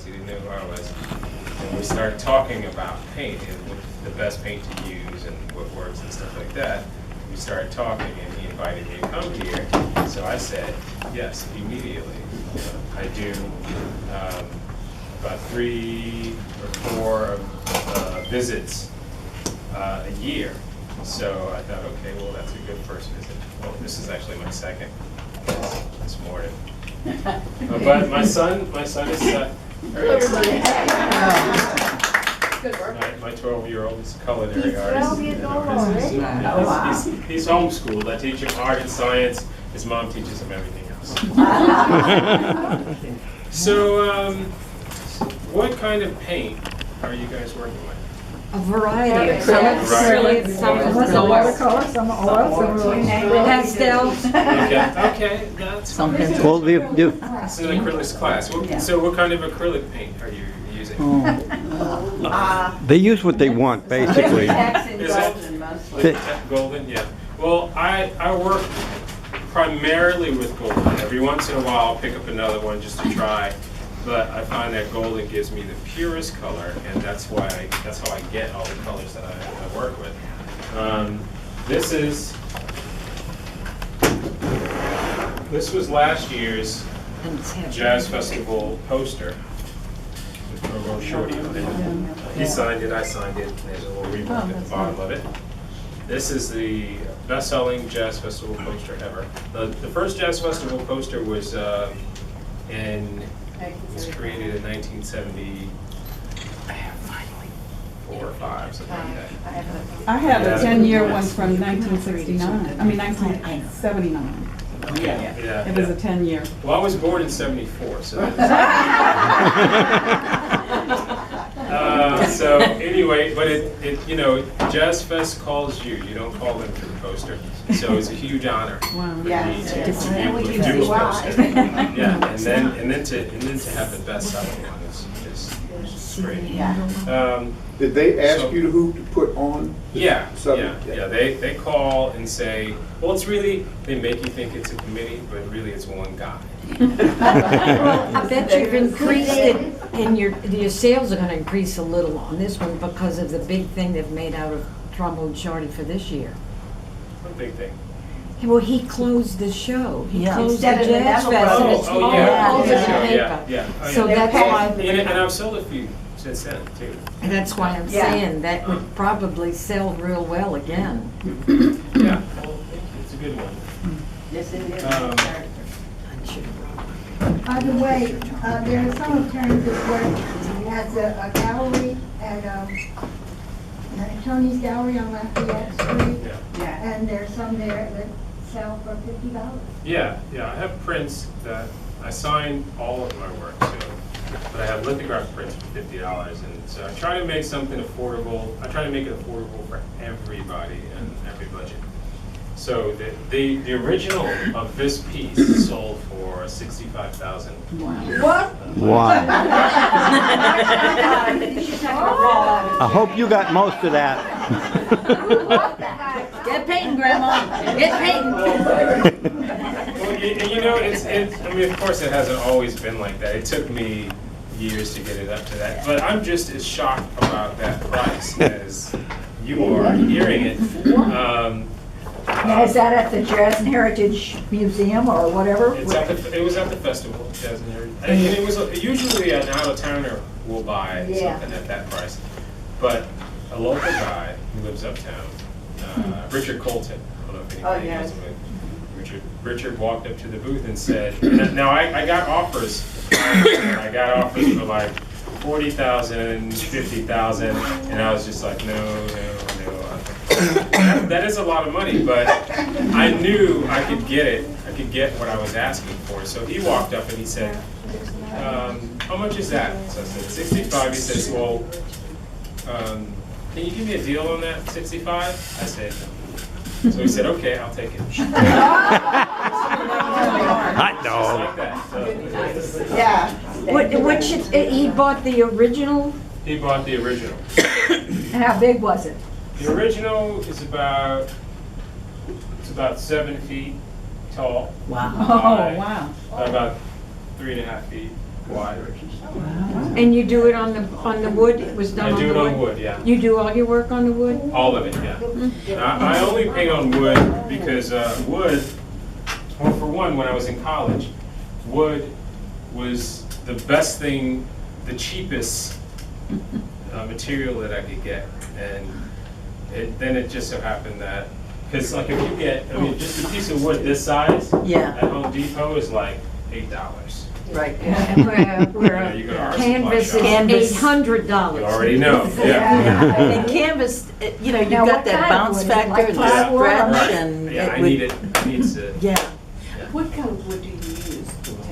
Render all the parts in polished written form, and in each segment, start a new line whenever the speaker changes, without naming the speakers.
He didn't know who I was. And we started talking about paint and what the best paint to use and what works and stuff like that. We started talking, and he invited me to come here. So I said yes immediately. I do about 3 or 4 visits a year. So I thought, okay, well, that's a good first visit. Well, this is actually my second this morning. But my son is very excited. My 12-year-old is a culinary artist. He's homeschooled. I teach him art and science. His mom teaches him everything else. So, what kind of paint are you guys working with?
A variety of
Acrylics,
some
watercolor, some oil, some
pastels.
Okay, that's
Some
fine.
pencils.
Well,
It's an acrylics class. So what kind of acrylic paint are you using?
they use what they want, basically.
Is it golden? Yeah. Well, I work primarily with golden. Every once in a while I'll pick up another one just to try. But I find that golden gives me the purest color, and that's how I get all the colors that I work with. This was last year's Jazz Festival poster with Provo Shorty on it. He signed it, I signed it. There's a little remark at the bottom of it. This is the best-selling Jazz Festival poster ever. The first Jazz Festival poster was created in 1974 or 5, something like that.
I have a 10-year one from 1969. I mean 1979.
Yeah.
It was a 10-year.
Well, I was born in 74, so. So anyway, but it Jazz Fest calls you. You don't call them for the poster. So it's a huge honor for me to be able to do a poster. Yeah, and then to have the best selling one is great.
Did they ask you who to put on?
Yeah. They call and say, well, it's really, they make you think it's a committee, but really it's one guy.
Well, I bet you've increased it, and your sales are going to increase a little on this one because of the big thing they've made out of Trombone Shorty for this year.
What big thing?
Well, he closed the show. He closed the
Instead of the
Jazz Fest, and it's all over the paper. So that's why.
And I've sold a few since then too.
And that's why I'm saying that would probably sell real well again.
Yeah, well, it's a good one.
Yes, it is.
By the way, there are some of Terrance's work at a gallery at Tony's Gallery on Lafayette Street. And there's some there that sell for $50.
Yeah, I have prints that I sign all of my work, but I have lithograph prints for $50, and so I try to make something affordable. I try to make it affordable for everybody and every budget. So the original of this piece sold for $65,000.
What?
Wow. I hope you got most of that.
Get painting, Grandma. Get painting.
Well, I mean, of course, it hasn't always been like that. It took me years to get it up to that. But I'm just as shocked about that price as you are hearing it.
Now, is that at the Jazz and Heritage Museum or whatever?
It was at the festival, Jazz and Heritage. And it was usually an out-of-towner will buy something at that price. But a local guy who lives uptown, Richard Colton, I don't know if anybody knows him. Richard walked up to the booth and said, now I got offers. I got offers for like $40,000, $50,000, and I was just like, no. That is a lot of money, but I knew I could get it. I could get what I was asking for. So he walked up and he said, how much is that? So I said, 65. He says, well, can you give me a deal on that, 65? I said, no. So he said, okay, I'll take it.
Hot dog.
Like that. So,
He bought the original?
he bought the original.
And how big was it?
The original is about 7 feet tall.
Wow.
High,
Oh, wow.
About 3.5 feet. wide.
And you do it on the wood? It was done
I
on the wood?
do it on wood, yeah.
You do all your work on the wood?
All of it, yeah. I only paint on wood because wood, well, for one, when I was in college, wood was the best thing, the cheapest material that I could get. And then it just so happened that, because like if you get, I mean, just a piece of wood this size
Yeah.
at Home Depot is like $8.
Right.
And where
You go to our
canvas
supply shop.
is $800.
You already know, yeah.
And canvas, you know, you've
Now,
got
what
that
kind of
bounce
wood?
factor
Like
and the
plywood?
stretch
Right.
and.
Yeah,
it
I
would-
need it, it needs it.
Yeah.
What kind of wood do you use?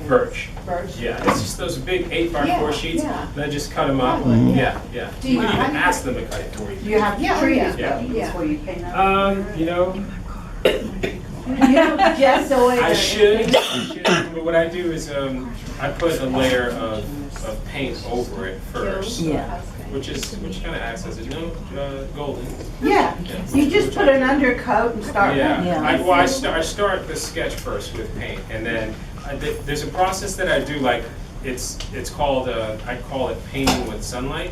Birch.
Birch?
Yeah, it's just those big 8x4
Yeah,
sheets,
yeah.
and I just cut them up.
Mhm.
Yeah, yeah.
Do
You
you-
can even
how-
ask them to cut it for you.
You have
Yeah,
trees
yeah.
before you paint them?
You know,
You don't just so
I should, but what I do is I put a layer of paint over it first,
Yeah.
which kind of acts as a golden.
Yeah,
Yeah.
you just put an undercoat and start.
Yeah,
Yeah.
I start the sketch first with paint, and then there's a process that I do, like, it's called, I call it painting with sunlight,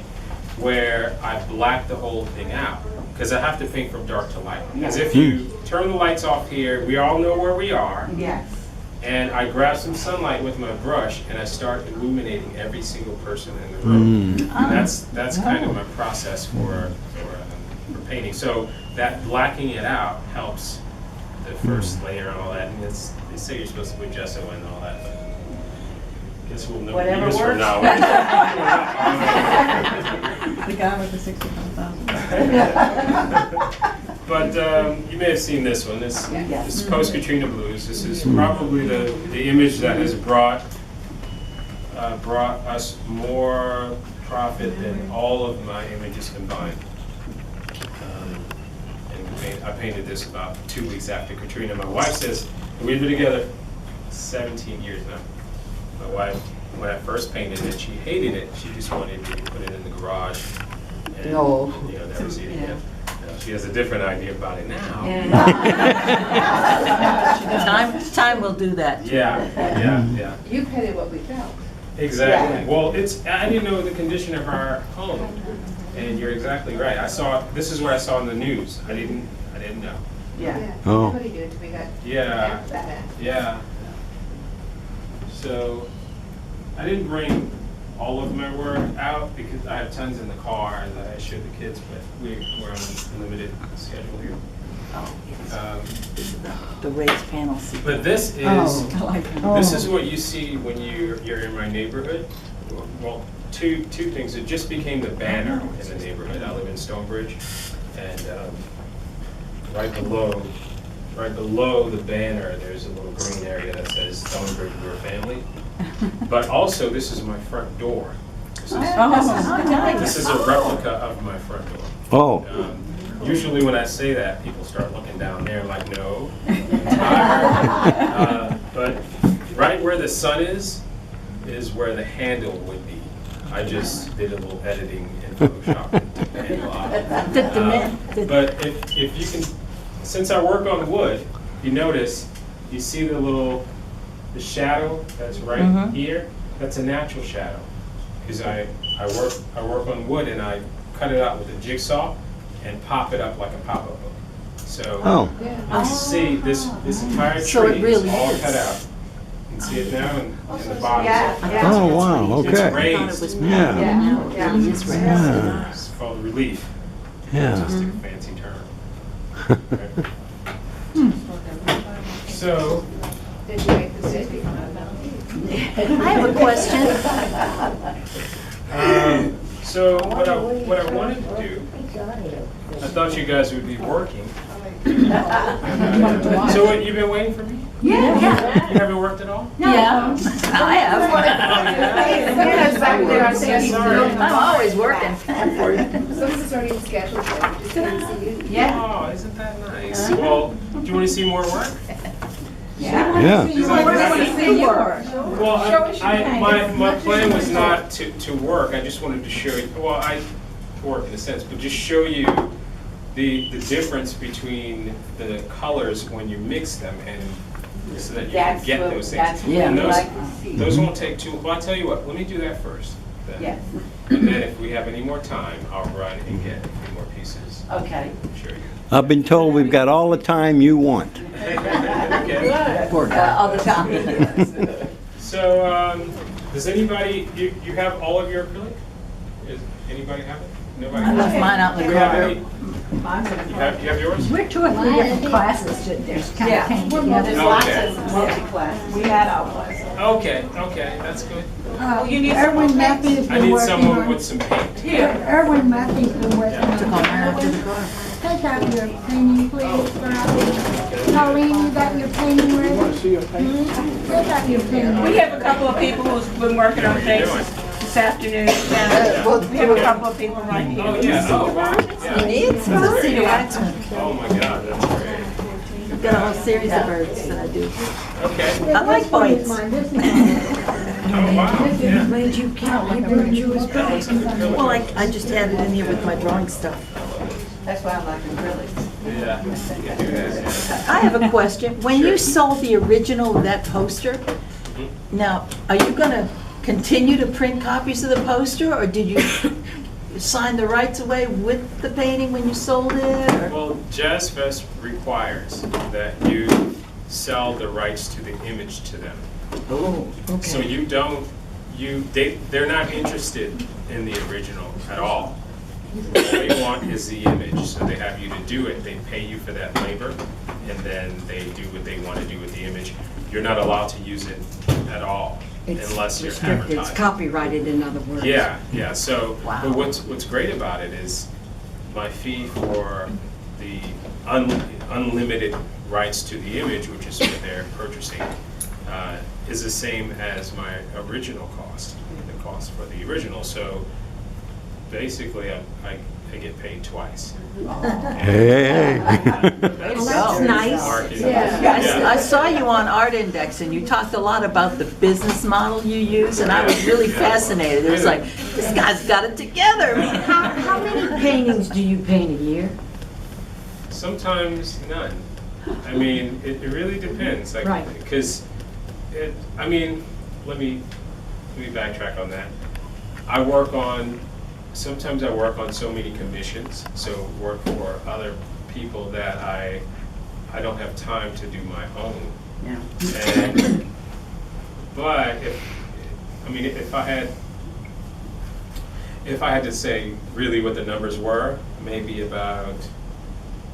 where I black the whole thing out, because I have to paint from dark to light. Because if you turn the lights off here, we all know where we are,
Yes.
and I grab some sunlight with my brush, and I start illuminating every single person in the room. And that's kind of my process for painting. So that blacking it out helps the first layer and all that. And they say you're supposed to put gesso and all that, but I guess we'll know
Whatever
years from
works.
now.
The guy with the 65,000.
But you may have seen this one. This is post-Katrina blues. This is probably the image that has brought us more profit than all of my images combined. And I painted this about 2 weeks after Katrina. My wife says, we've been together 17 years now. My wife, when I first painted it, she hated it. She just wanted me to put it in the garage and never see it again. She has a different idea about it now.
Time will do that.
Yeah.
You painted what we felt.
Exactly. Well, I didn't know the condition of our home, and you're exactly right. This is what I saw in the news. I didn't know.
Yeah.
Oh.
What do you do until we got
Yeah.
that?
Yeah. So I didn't bring all of my work out because I have tons in the car that I showed the kids, but we're on a limited schedule here.
Oh, yes. This is the raised panel seat.
But this is
I like that.
this is what you see when you're in my neighborhood. Well, two things. It just became the banner in the neighborhood. I live in Stonebridge, and right below the banner, there's a little green area that says Stonebridge, we're a family. But also, this is my front door. This is a replica of my front door.
Oh.
Usually when I say that, people start looking down there like, no, I'm tired. But right where the sun is where the handle would be. I just did a little editing in Photoshop and took the handle out. But if you can, since I work on wood, you notice, you see the shadow that's right here? That's a natural shadow. Because I work on wood and I cut it out with a jigsaw and pop it up like a pop-up book. So you see this entire tree
So it really
is all
is.
cut out. You can see it now in the bottom.
Yeah.
Oh, wow,
It's
okay.
I thought it
raised.
was
Yeah.
now it really is raised.
Yeah.
It's called relief.
Yeah.
It's just a fancy term. So,
Did you make the city?
I have a question.
so what I wanted to do, I thought you guys would be working. So what, you've been waiting for me?
Yeah.
You haven't worked at all?
Yeah, I have. I'm always working.
So this is already scheduled, so we just didn't see you.
Yeah.
Oh, isn't that nice? Well, do you want to see more work?
Yeah.
Well, my plan was not to work. I just wanted to show you, well, I work in a sense, but just show you the difference between the colors when you mix them. And so that you can
That's
get
what-
those
that's
things.
what
And
we
those,
like to see.
those won't take too, well, I'll tell you what, let me do that first. then.
Yes,
And then if we have any more time, I'll run and get a few more pieces.
okay.
Show you.
I've been told we've got all the time you want.
Okay.
All the time.
So, does anybody, you have all of your acrylic? Is anybody have it? Nobody?
I left mine out in the
You have
car.
any? You have yours?
We're two or three different classes, there's kind of paint
Yeah, there's
together.
lots
Okay.
of multi-class.
We had our class.
Okay, that's good.
You need
Erwin
some
Matthew's
I
been
need
working
someone
on.
with some paint.
Erwin Matthew's been working on.
Took all mine out to the car.
Take out your painting, please, Colleen, you got your painting
You
ready?
want to see a painting?
Take out your painting.
We have a couple of people who's been working on things this afternoon. We have a couple of people right here.
Oh, yeah, oh, wow. Yeah.
It's a cedar waxman.
Oh, my God, that's great.
I've got a whole series of birds that I do.
Okay.
I like
This one is
bites.
mine, this is mine.
Oh, wow, yeah.
I'm glad you can't remember you was back.
Well, I just had it in here with my drawing stuff.
That's why I like acrylics.
Yeah, you can do that, yeah.
I have a question. When you sold the original of that poster, now, are you gonna continue to print copies of the poster, or did you sign the rights away with the painting when you sold it? or-
Well, Jazz Fest requires that you sell the rights to the image to them.
Oh,
So you don't, they're not interested in the original at all. All they want is the image, so they have you to do it. They pay you for that labor, and then they do what they want to do with the image. You're not allowed to use it at all
It's
unless you're
restricted, it's
advertising.
copyrighted, in other words.
Yeah, so,
Wow.
but what's great about it is my fee for the unlimited rights to the image, which is what they're purchasing, is the same as my original cost, the cost for the original. So basically, I get paid twice.
Hey.
Well, that's nice.
Marketing.
I saw you on Art Index, and you talked a lot about the business model you use, and I was really fascinated. It was like, this guy's got it together.
How many paintings do you paint a year?
Sometimes none. I mean, it really depends. Like,
Right.
Because, let me backtrack on that. Sometimes I work on so many commissions, so work for other people that I don't have time to do my own.
Yeah.
But if I had to say really what the numbers were, maybe about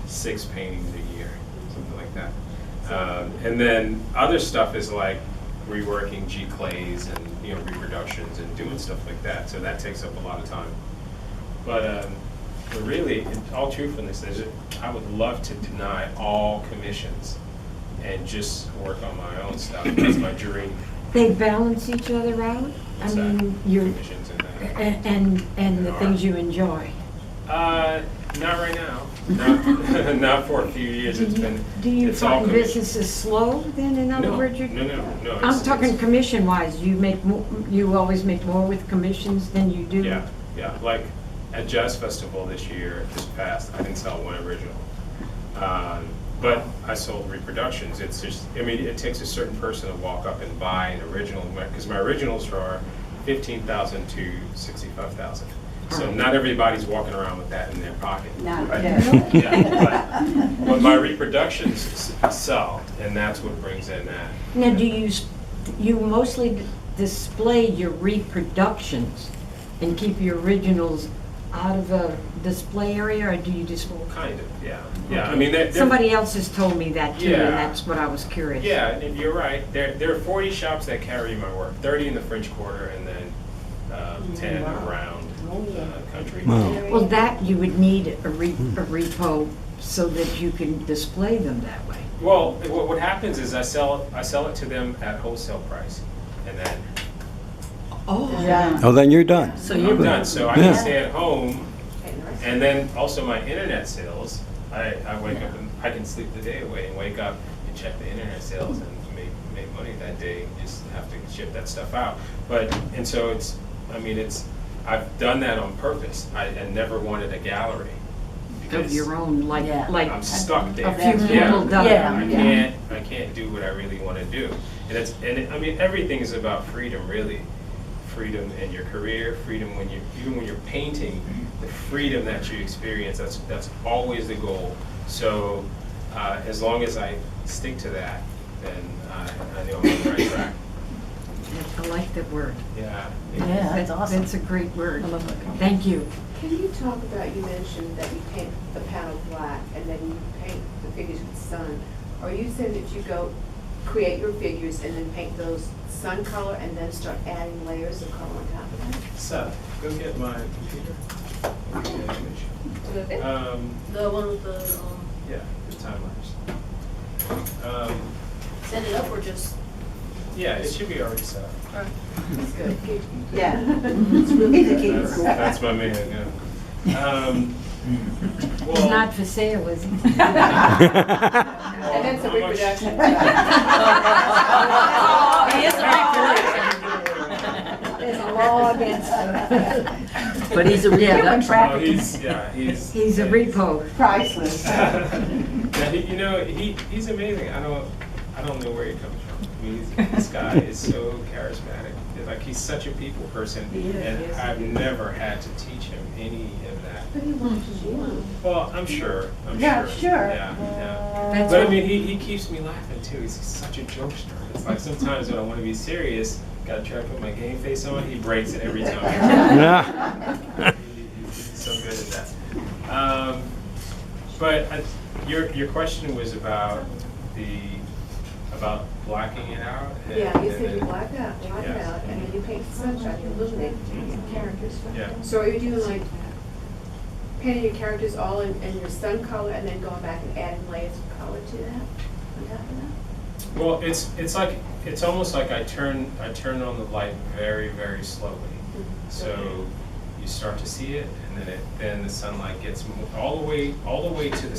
6 paintings a year, something like that. And then other stuff is like reworking G clays and reproductions and doing stuff like that. So that takes up a lot of time. But really, in all truthfulness, I would love to deny all commissions and just work on my own stuff. That's my dream.
They balance each other out?
What's
I
that?
mean, you're,
Commissions and that.
and the things you enjoy.
Not right now. Not for a few years. It's been.
Do you
it's all
find
commission.
businesses slow then, in other words?
No.
I'm
it's-
talking
it's-
commission-wise, you always make more with commissions than you do?
Yeah. Like at Jazz Festival this past, I didn't sell one original. But I sold reproductions. It's just, it takes a certain person to walk up and buy an original, because my originals are $15,000 to $65,000. So not everybody's walking around with that in their pocket.
Not
right?
yet.
Yeah, but my reproductions sell, and that's what brings in that.
Now, do you mostly display your reproductions and keep your originals out of a display area, or do you just?
Kind of, yeah. I mean, they're,
Somebody else has told me that too,
Yeah.
and that's what I was curious.
yeah, and you're right. There are 40 shops that carry my work, 30 in the French Quarter, and then 10 around the country.
Wow.
Well, that you would need a repo so that you can display them that way.
Well, what happens is I sell it to them at wholesale price, and then
Yeah.
Oh, then you're done.
So
I'm
you're
done. So I
Yeah.
can stay at home, and then also my internet sales. I wake up and I can sleep the day away and wake up and check the internet sales and make money that day. Just have to ship that stuff out. So I've done that on purpose. I never wanted a gallery
of your own, like,
Yeah.
I'm stuck there.
a few people done.
Yeah.
I can't do what I really want to do. I mean, everything is about freedom, really. Freedom in your career, freedom even when you're painting, the freedom that you experience, that's always the goal. So as long as I stick to that, then I know I'm on the right track.
I like that word.
Yeah.
Yeah, that's awesome.
That's a great word.
I love that comment.
Thank you.
Can you talk about, you mentioned that you paint the panel black and then you paint the figures with sun. Are you saying that you go create your figures and then paint those sun color and then start adding layers of color on top of that?
Seth, go get my computer.
The one with the,
Yeah, the time lapse.
set it up or just?
Yeah, it should be already set.
That's good.
Yeah. He's a geek.
That's my man, yeah.
He's not for sale, is he?
And then some reproduction.
He is a
There's a law against it.
But he's a
Oh,
real
he's
a repo.
Priceless.
Yeah, he's amazing. I don't know where he comes from. I mean, this guy is so charismatic. Like, he's such a people person, and I've never had to teach him any of that.
But he watches you.
Well, I'm sure.
Yeah, sure.
Yeah.
That's
But I
all.
mean, he keeps me laughing too. He's such a jokester. It's like sometimes when I want to be serious, gotta try to put my game face on. He breaks it every time.
Yeah.
He's so good at that. But your question was about blacking it out.
Yeah, you said you black it out,
Yes.
and then you paint the sunshine, you illuminate the characters.
Yeah.
So are you doing like painting your characters all in your sun color and then going back and adding layers of color to that, on top of that?
Well, it's almost like I turn on the light very, very slowly. So you start to see it, and then the sunlight gets all the way to the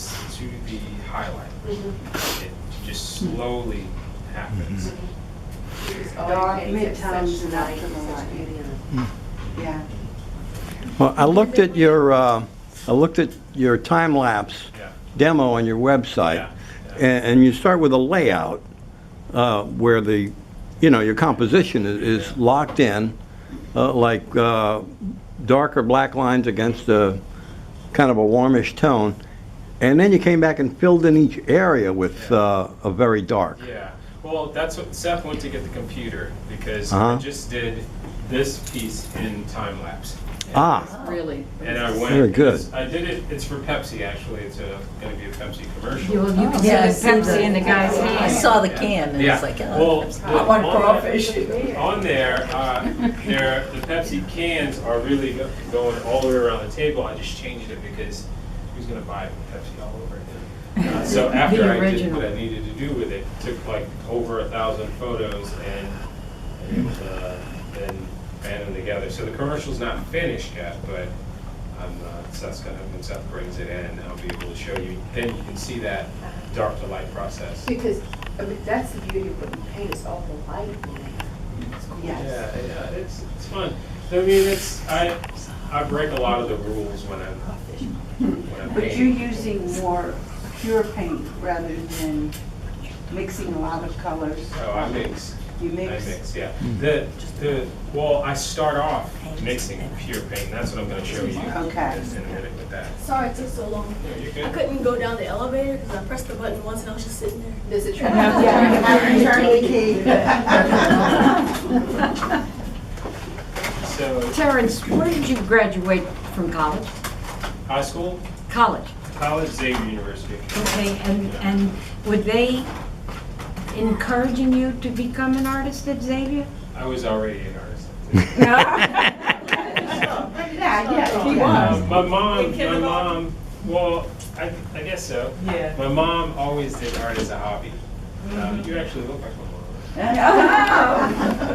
highlight. It just slowly happens.
Dark mid-tones and up to the light. Yeah.
Well, I looked at your time lapse
Yeah.
demo on your website,
Yeah.
and you start with a layout where your composition is locked in, like darker black lines against a kind of a warmish tone, and then you came back and filled in each area with a very dark.
Yeah. Well, that's what Seth went to get the computer, because
Uh-huh.
I just did this piece in time lapse.
Really.
And I went.
Very good.
I did it. It's for Pepsi, actually. It's going to be a Pepsi commercial.
You can see
Yeah, I
the
see
Pepsi
the-
in the guy's
I
hand.
saw the can, and
Yeah.
it's like,
Well,
oh, I want
on
crawfish.
On there, the Pepsi cans are really going all the way around the table. I just changed it because who's going to buy Pepsi all over again? So after
The
I did
original.
what I needed to do with it, took like over 1,000 photos and then band them together. So the commercial's not finished yet, but when Seth brings it in, I'll be able to show you. Then you can see that dark to light process.
Because, I mean, that's the beauty of what you paint, is all the light in there.
Yeah, it's fun. I mean, I break a lot of the rules when I'm
But
painting.
you're using more pure paint rather than mixing a lot of colors.
Oh, I mix.
You
I
mix?
mix, yeah. Well, I start off mixing pure paint. That's what I'm going to show you
Okay.
in a minute with that.
Sorry it took so long.
No, you're
I
good.
couldn't go down the elevator because I pressed the button once and I was just sitting there.
Does it try?
So,
Terrance, where did you graduate from college?
high school,
College.
college, Xavier University.
Okay, and were they encouraging you to become an artist at Xavier?
I was already an artist.
Yeah, he was.
My mom, well, I guess so.
Yeah.
My mom always did art as a hobby. You actually look like my mom.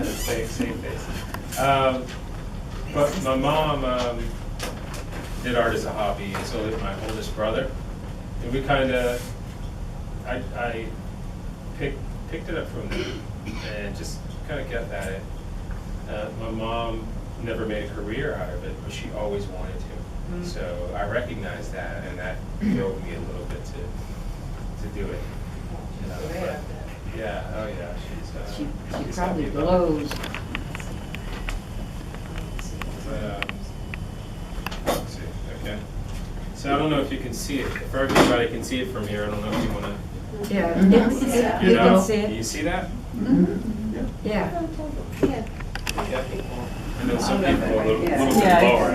Same face. But my mom did art as a hobby, and so did my oldest brother. And we kind of, I picked it up from them and just kind of kept at it. My mom never made a career out of it, but she always wanted to. So I recognized that, and that drove me a little bit to do it. You know, but, yeah, oh yeah,
She
she's
probably
happy about it.
blows.
But, let's see, okay. So I don't know if you can see it. If everybody can see it from here, I don't know if you want to.
Yeah,
You
you
know,
can see
can you
it.
see that?
Yeah.
Yeah. I know some people are a little bit
Yeah.
lower.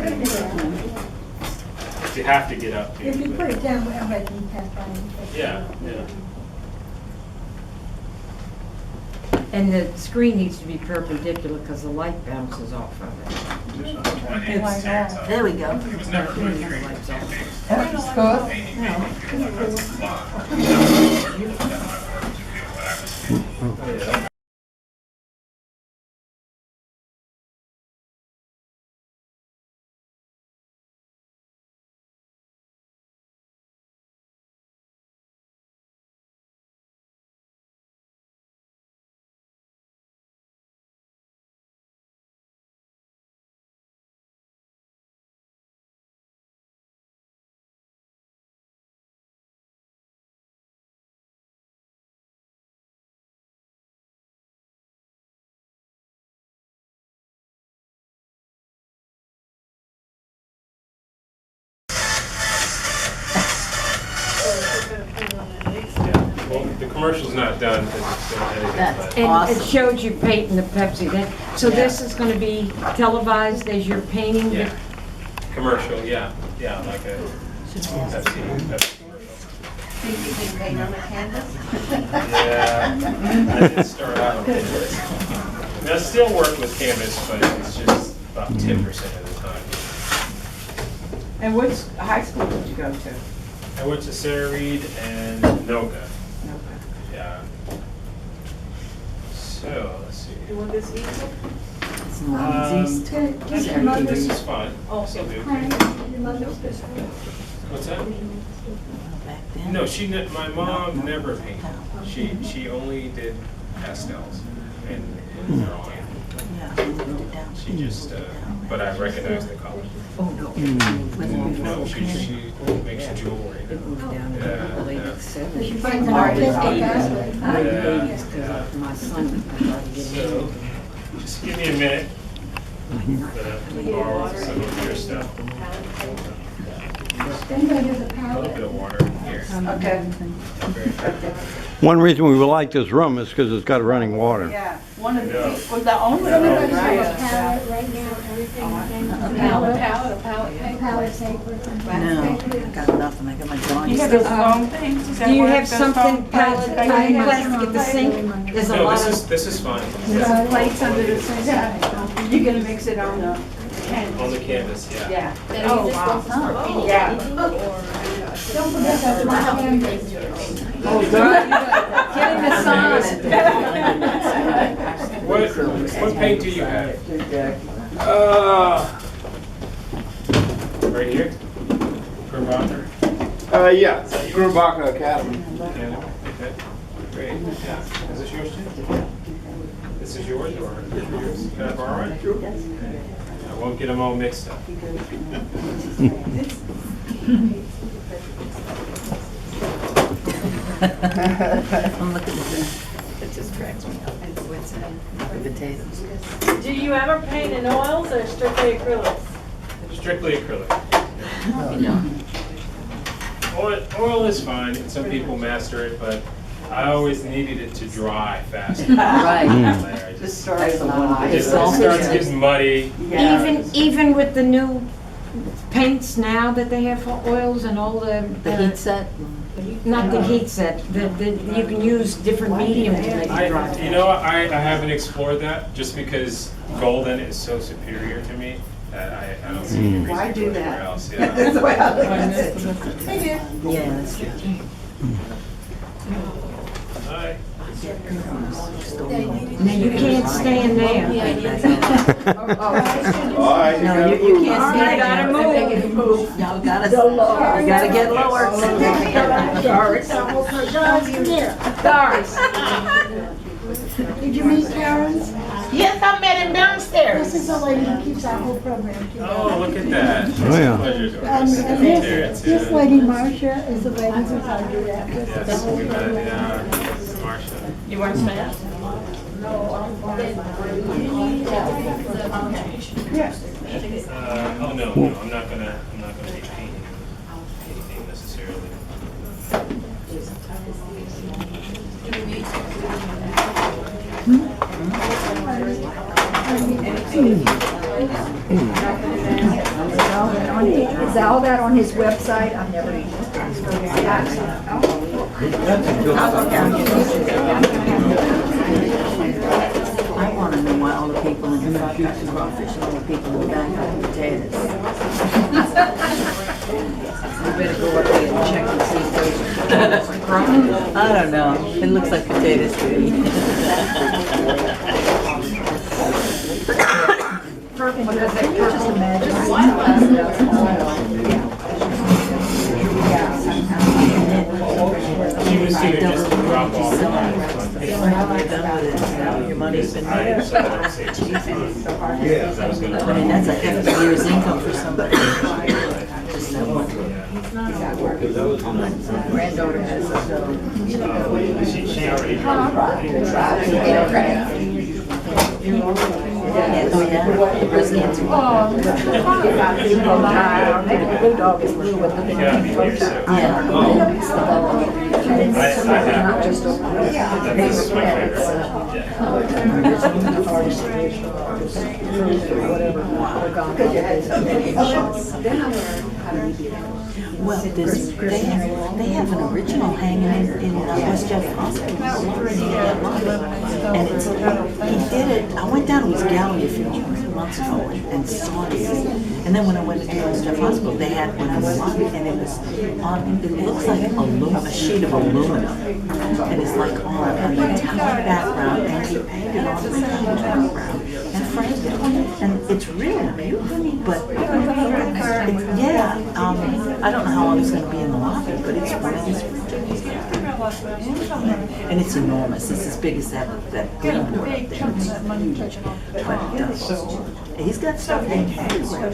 You have to get up here.
If you
but-
put it down, everybody can pass by.
Yeah, yeah.
And the screen needs to be perpendicular because the light bounces off of it.
There we go.
Lights off.
Yeah. Well, the commercial's not done because it's still editing,
That's
but
And
Awesome.
it showed you painting the Pepsi then. So this is gonna be televised as you're painting the.
yeah. Commercial, yeah, like a Pepsi commercial.
Think you can paint on the canvas?
Yeah, I did start out on canvas. I mean, I still work with canvas, but it's just about 10% of the time.
And which high school did you go to?
I went to Sarah Reed and Noga. Yeah. So, let's see.
You want this easel?
This is fine.
Also,
What's that? No, my mom never painted. She only did pastels and drawing. She just, but I recognize the color.
Oh, no.
No, she makes jewelry.
It moved down
Yeah,
in the late
yeah.
'70s.
She finds an artistic
'80s
aspect.
because my son tried to get
So,
in.
just give me a minute. Borrow some of your stuff.
Anybody has a
A little
palette?
bit of water here.
Okay.
One reason we like this room is because it's got running water.
Yeah, one of the,
Yeah.
was the only
Everybody
one,
has a
right?
palette right now, everything.
A palette paper.
Palette paper.
No, I got nothing. I got my drawing.
You have those foam things? Is that
Do you
what
have
those
something
foam
palette,
plates-
plastic at the sink? There's a
No,
lot
this
of.
is fine.
There's plates under the sink. You're gonna mix it on the canvas?
On the canvas, yeah.
Yeah.
Then are you just supposed to start painting
Yeah.
anything, or?
Don't forget that's my canvas.
Oh, God. Get in the sun.
What paint do you have? Right here? Gravater?
Yeah, Grubaka Academy.
Okay, great. Yeah. Is this yours too? This is yours or yours? Can I borrow it? Sure. I won't get them all mixed up.
I'm looking at this. It just cracks me up. What's that? The potatoes.
do you ever paint in oils or strictly acrylics?
Strictly acrylic. Oil is fine, and some people master it, but I always needed it to dry faster.
Right.
I just-
Starts a lot.
It starts getting muddy.
Even with the new paints now that they have for oils and all
The heat set.
not the heat set, you can use different mediums to make it dry.
You know, I haven't explored that, just because golden is so superior to me that I don't see any reason
Why
to
do
go anywhere
that?
else. Yeah.
That's the way I look at it.
Yeah, that's true.
Hi.
Now, you can't stand there.
All right, you
No,
gotta
you
move.
can't
All right,
stand
gotta
there.
move.
Y'all gotta get lower.
Doris, come here.
Doris.
Did you meet Terrance?
Yes, I
y'all met him downstairs.
This is the lady who keeps our whole program together.
Oh, look at that. It's
Oh, yeah.
a pleasure to
And
us. Terrance,
this
yeah.
lady Marcia is the lady who told you that. This is the
Yes,
whole
we met,
program.
yeah, Marcia.
You weren't fast?
Oh, no, no, I'm not gonna be painting anything necessarily.
Is all that on his website? I've never.
I want to know why all the people in the front got the crawfish and all the people in the back got the potatoes.
We better go up there and check and see if those
I don't know. It looks like potatoes to me.
Because they just imagine.
She was here just to drop off.
Your money's been made.
I was gonna
I mean, that's a hefty year's income for somebody.
Granddaughter has a.
She already.
Oh, yeah? Breast cancer.
Maybe the blue dog is blue with the
You gotta be here, so.
Yeah.
I have. This is my favorite. Yeah.
Well, they have an original hanging in West Jeff Hospital. And it's, he did it, I went down to his gallery a few months ago and saw this. And then when I went to West Jeff Hospital, they had one on, and it was on, it looks like a sheet of aluminum. And it's like on a metallic background, and he painted on the metallic background and framed it. And it's really beautiful, but yeah, I don't know how long it's going to be in the lobby, but it's really and it's enormous. It's as big as that green board up there. It's huge. But he's got stuff everywhere.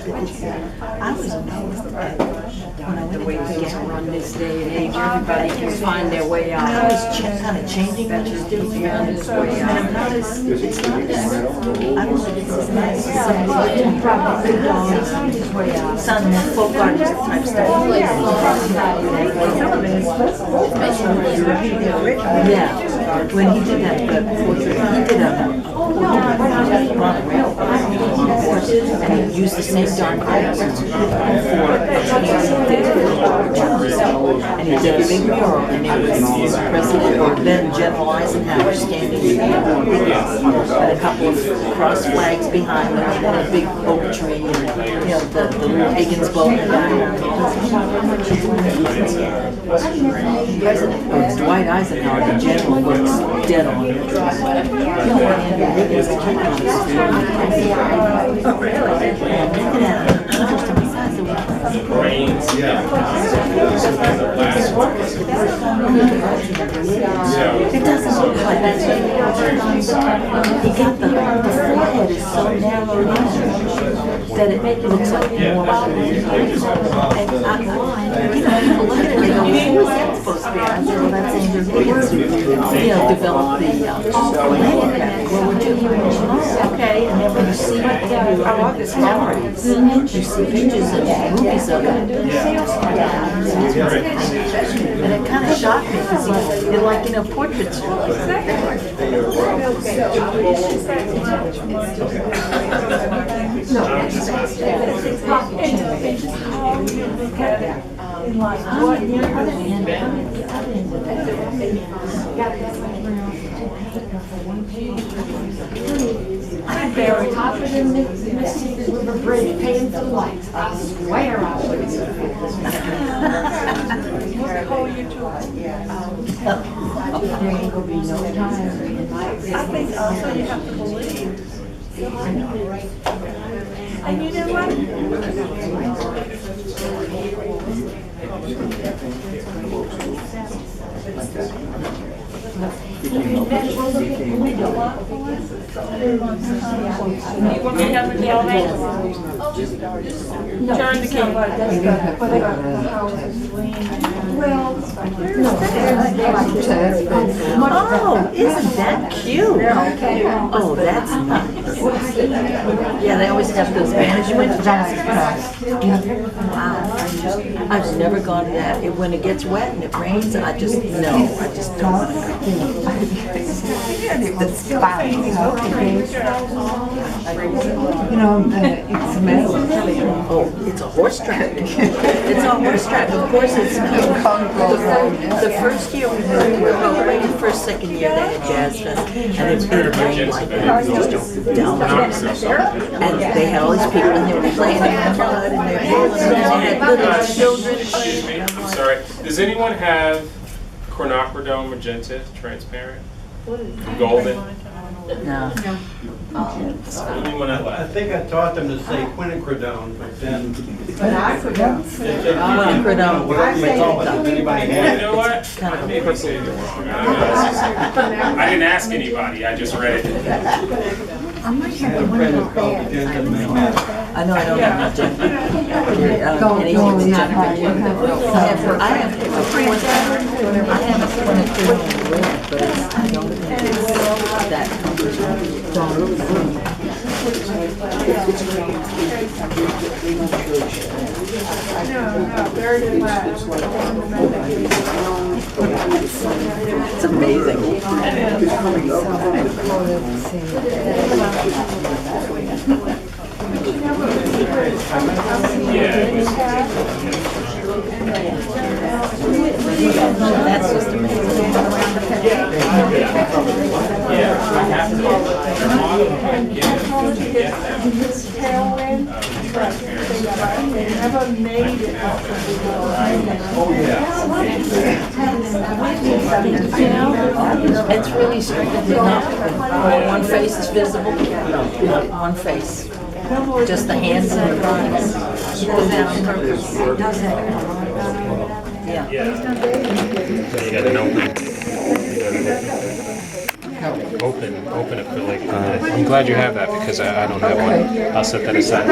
I was amazed when I went
the
to
way
the
things
gallery.
run this day and age. Everybody can find their way
I
out.
was kind of changing what he's doing.
Found his way out.
And not as, it's not as, I don't think it's as nice as some of the probably big dogs. Some of that folk artist type stuff. Yeah, when he did that portrait, he did a portrait and he used the same dark colors and he did a big mural, and it was President or then General Eisenhower standing and a couple of cross flags behind him, and then a big oak tree, and the little Higgins boat in the background. President or Dwight Eisenhower, the general, looks dead on.
Brains, yeah.
It doesn't look like that. He got the forehead is so narrowed in that it looks like more. And people look at it, they go, who's that supposed to be? I said, well, that's Andrew Higgins who, developed the landing. Well, we're doing okay, and then when you see the galleries, you see pictures and movies of it. And it kind of shocked me because they're like, portraits.
I'm buried top of the Mississippi River Bridge paying for the lights. I swear I would. There ain't gonna be no time in my existence.
I think also you have to believe. And you know what?
You want me to have it the all right? Turn the camera.
Oh, isn't that cute? Oh, that's nice. Yeah, they always have those management desks. Wow. I've never gone to that. When it gets wet and it rains, I just don't want to go. Oh, it's a horse track. It's a horse track. Of course it's the first year we were maybe the first, second year they had Jazz Fest, and it rained like just down and they had all these people and they were playing in the mud and they were rolling and they had little children
Excuse me,
playing.
I'm sorry. Does anyone have quinacridone magenta transparent? Golden?
No.
Anyone have
I
that?
think I taught them to say quinacridone, but then.
Quinacridone.
Whatever you call it, does anybody
You
have it?
know what?
Kind of
I
a
may be
purple.
saying it wrong. I didn't ask anybody, I just read it.
I might have one of those bags.
I know I don't have magenta. Anything with magenta. I have a quinacridone red, but I don't think it's that It's amazing. That's just amazing.
Yeah, I have to. They're modified,
It's really strictly not, one face is visible, one face. Just the hands and the arms. On purpose. Yeah.
So you got an open acrylic. I'm glad you have that because I don't have one. I'll set that aside.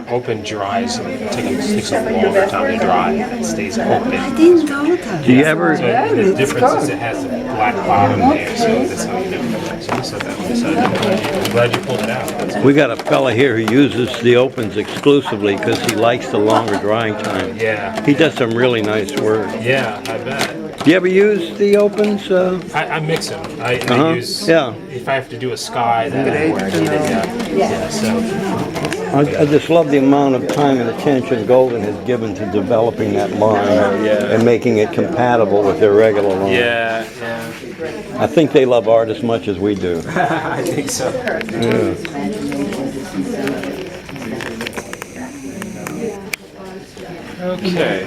Open dries. It takes a longer time to dry. It stays open.
Do you ever,
So the difference is it has a black bottom there, so that's how you know. So I set that one aside. I'm glad you pulled it out.
we got a fella here who uses the opens exclusively because he likes the longer drying time.
Yeah.
He does some really nice work.
Yeah, I bet.
Do you ever use the opens?
I mix them. I use,
yeah.
if I have to do a sky, then I wear it. Yeah, so.
I just love the amount of time and attention Golden has given to developing that line and making it compatible with their regular line.
Yeah.
I think they love art as much as we do.
I think so. Okay.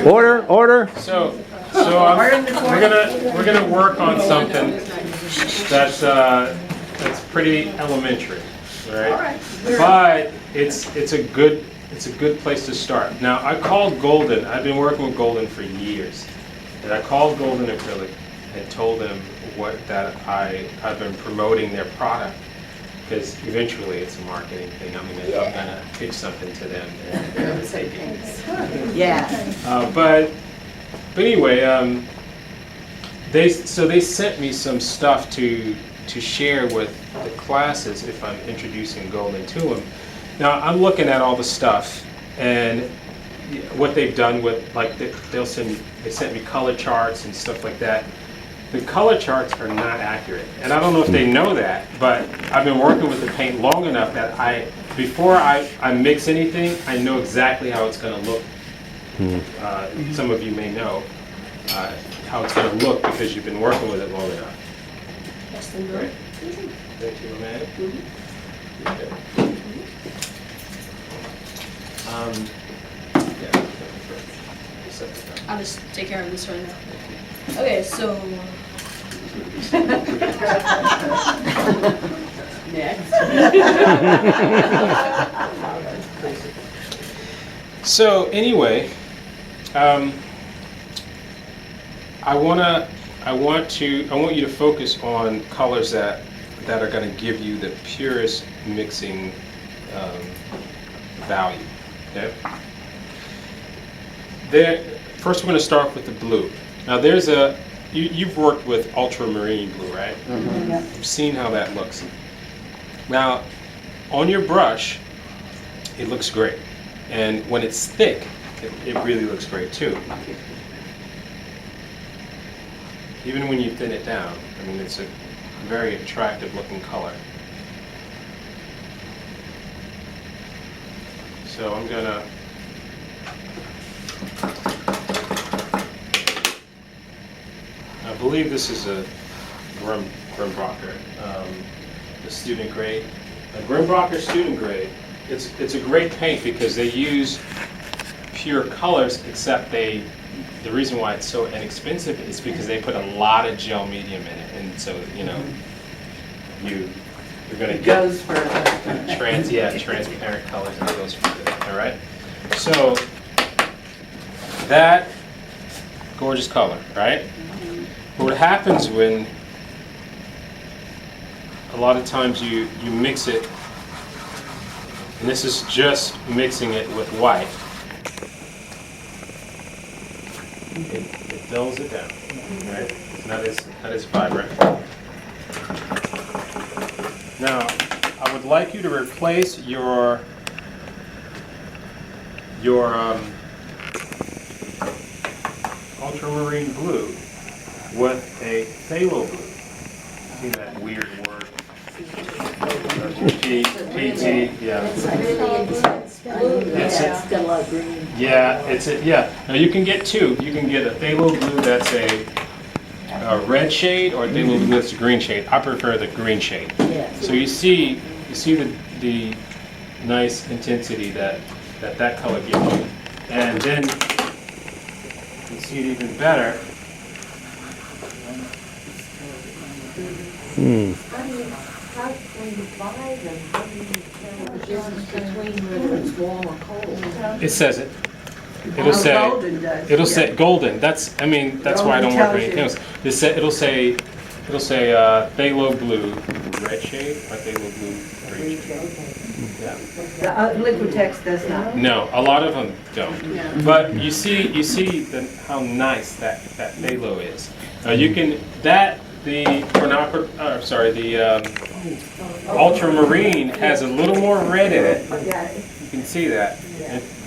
Order.
So we're gonna work on something that's pretty elementary, right? But it's a good place to start. Now I called Golden. I've been working with Golden for years, and I called Golden Acrylic and told them that I've been promoting their product. Because eventually it's a marketing thing. I'm gonna pitch something to them and they're gonna take it.
Yeah.
But anyway, they sent me some stuff to share with the classes if I'm introducing Golden to them. Now I'm looking at all the stuff and what they've done with, like, they sent me color charts and stuff like that. The color charts are not accurate, and I don't know if they know that, but I've been working with the paint long enough that before I mix anything, I know exactly how it's going to look. Some of you may know how it's going to look because you've been working with it long enough. Right. Thank you, man.
I'll just take care of this right now. Okay, so. Next.
So anyway, I want you to focus on colors that are going to give you the purest mixing value. Okay. First, we're going to start with the blue. Now, you've worked with ultramarine blue, right?
Mm-hmm.
You've seen how that looks. Now, on your brush, it looks great, and when it's thick, it really looks great too. Even when you thin it down, I mean, it's a very attractive looking color. So I'm gonna I believe this is a Grimbacher, the student grade. A Grimbacher student grade, it's a great paint because they use pure colors, except the reason why it's so inexpensive is because they put a lot of gel medium in it, and so you're going to get transparent colors, and it goes for good. All right, so that gorgeous color, right? But what happens when a lot of times you mix it, and this is just mixing it with white. It dulls it down, right? It's not as vibrant. Now, I would like you to replace your ultramarine blue with a phthalo blue. See that weird word? PT, yeah. Now you can get two. You can get a phthalo blue that's a red shade, or a phthalo blue that's a green shade. I prefer the green shade. So you see the nice intensity that color gives you, and then you see it even better.
How, when you buy them, how do you tell the difference between whether it's warm or cold?
It says it. It'll say golden. That's why I don't work with anything else. It'll say phthalo blue red shade or phthalo blue green shade. Yeah.
The Liquitex does not.
No, a lot of them don't. Yeah. But you see how nice that phthalo is. You can the ultramarine has a little more red in it. You can see that.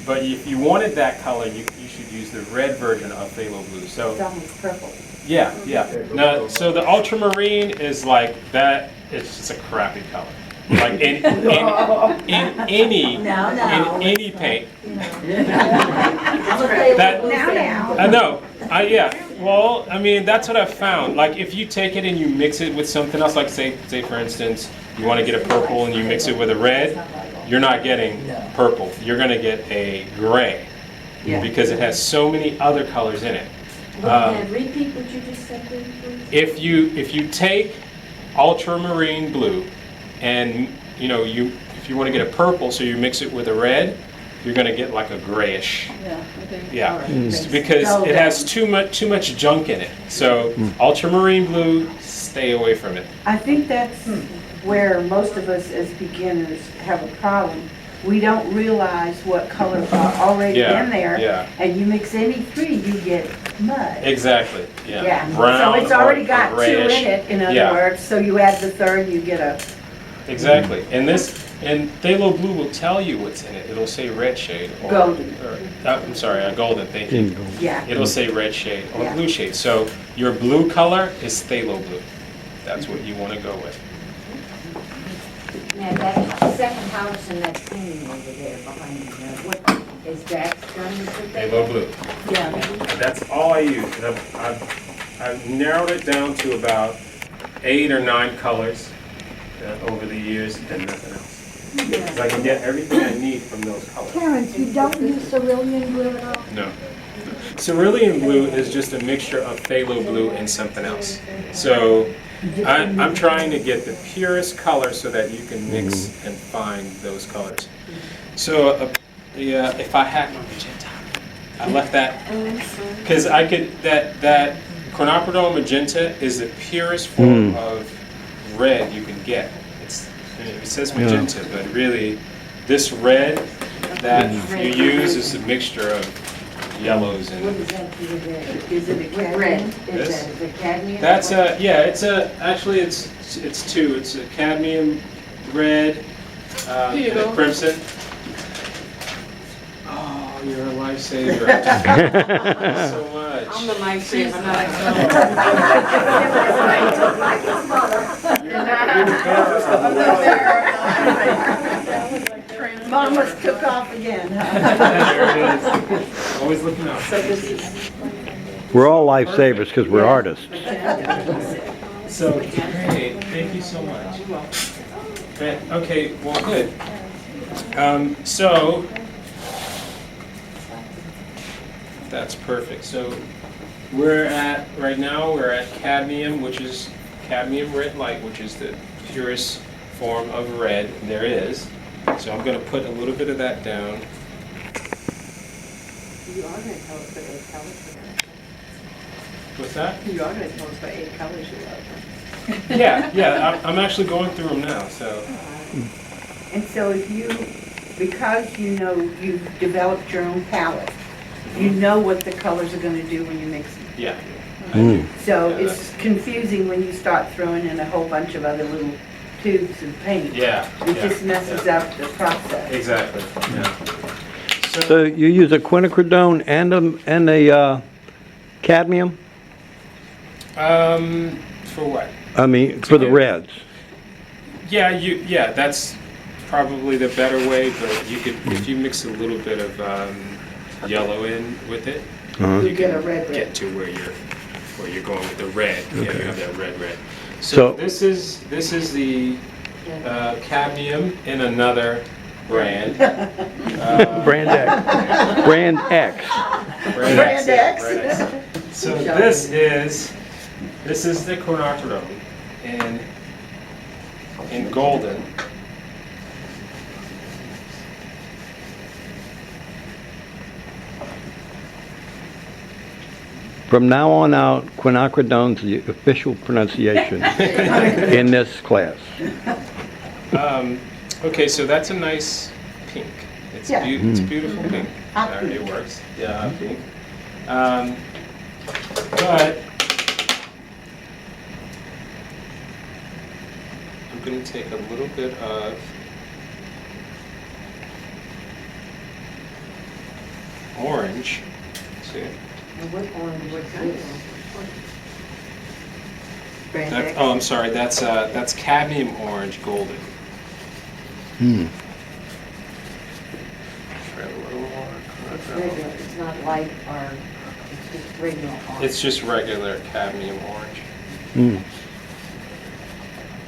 But if you wanted that color, you should use the red version of phthalo blue. So
it's almost purple.
Yeah. Now, so the ultramarine is like that. It's just a crappy color. Like in any paint. I know. Well, I mean, that's what I've found. Like, if you take it and you mix it with something else, like say for instance, you want to get a purple and you mix it with a red, you're not getting purple. You're going to get a gray because it has so many other colors in it.
Repeat what you just said, please.
If you take ultramarine blue and if you want to get a purple, so you mix it with a red, you're going to get like a grayish. Because it has too much junk in it. So ultramarine blue, stay away from it.
I think that's where most of us as beginners have a problem. We don't realize what colors are already in there, and you mix any three, you get mud.
Exactly.
Brown, so it's already got two in it, in other words. So you add the third, you get a.
Exactly. And phthalo blue will tell you what's in it. It'll say red shade or
golden.
Golden. Thank you.
Yeah.
It'll say red shade or blue shade. So your blue color is phthalo blue. That's what you want to go with.
Now, that second house in that painting over there behind you, what is that done with the
phthalo blue?
Yeah.
That's all I use. I've narrowed it down to about 8 or 9 colors over the years, and nothing else. Because I can get everything I need from those colors.
Terrance, you don't use cerulean blue at all?
No. Cerulean blue is just a mixture of phthalo blue and something else. So I'm trying to get the purest color so that you can mix and find those colors. So if I had my magenta, I left that because I could that quinacridone magenta is the purest form of red you can get. It says magenta, but really, this red that you use is a mixture of yellows and.
What is that for the red? Is it a cadmium? Is it cadmium?
That's actually it's two. It's a cadmium red and a crimson. Oh, you're a lifesaver. Thank you so much.
I'm the lifesaver,
Mom was took off again, huh?
There it is. Always looking out.
We're all lifesavers because we're artists.
So, great, thank you so much. Great. Okay, well, good. So, that's perfect. So, right now, we're at cadmium, which is cadmium red light, which is the purest form of red there is. So I'm going to put a little bit of that down.
You are going to tell us what 8 colors you love.
What's that?
You are going to tell us what 8 colors you love.
Yeah, I'm actually going through them now, so.
And so if because you know you've developed your own palette, you know what the colors are going to do when you mix them.
Yeah.
So
Yeah,
it's confusing when you start throwing in a whole bunch of other little tubes of paint.
Yeah.
It just messes up the process.
Exactly, yeah.
So you use a quinacridone and a cadmium?
For what?
I mean, for the reds.
Yeah, that's probably the better way, but you could, if you mix a little bit of yellow in with it,
You get a red.
get to where you're going with the red. Yeah, you have that red.
So-
this is the cadmium in another brand.
Brand X. Brand X.
Brand X. So this is the quinacridone in golden.
From now on out, quinacridone's the official pronunciation in this class.
Okay, so that's a nice pink. It's a beautiful pink. It works. Yeah, pink. But I'm going to take a little bit of orange. See?
What orange? What kind?
Oh, I'm sorry. That's cadmium orange golden. Try a little more.
It's not light or it's just regular orange.
It's just regular cadmium orange.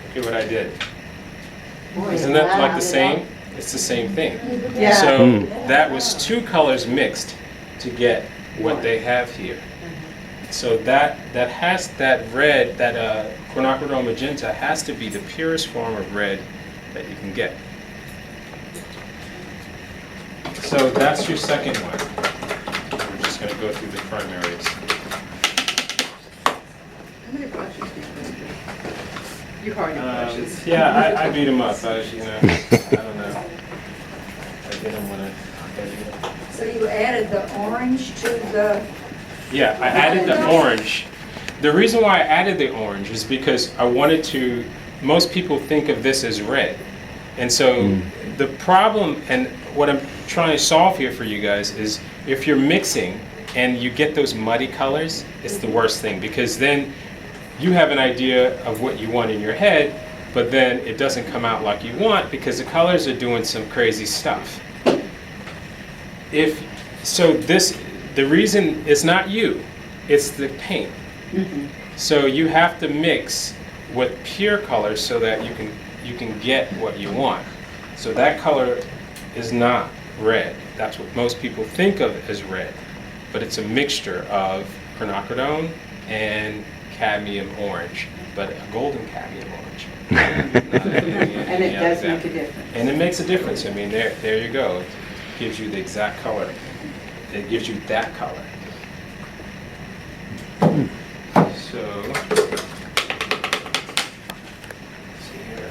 Look at what I did. Isn't that like the same? It's the same thing.
Yeah.
So that was 2 colors mixed to get what they have here. So that has that red, that quinacridone magenta has to be the purest form of red that you can get. So that's your second one. We're just going to go through the primaries.
How many brushes do you use? You hardly brushes.
Yeah, I beat them up. I don't know. I did them when I did it.
So you added the orange to the...
Yeah, I added the orange. The reason why I added the orange is because I wanted to, most people think of this as red. And so the problem, and what I'm trying to solve here for you guys is if you're mixing and you get those muddy colors, it's the worst thing because then you have an idea of what you want in your head, but then it doesn't come out like you want because the colors are doing some crazy stuff. The reason it's not you, it's the paint. So you have to mix with pure colors so that you can get what you want. So that color is not red. That's what most people think of as red, but it's a mixture of quinacridone and cadmium orange, but a golden cadmium orange.
And it does make a difference.
And it makes a difference. I mean, there you go. It gives you the exact color. It gives you that color. So, let's see here.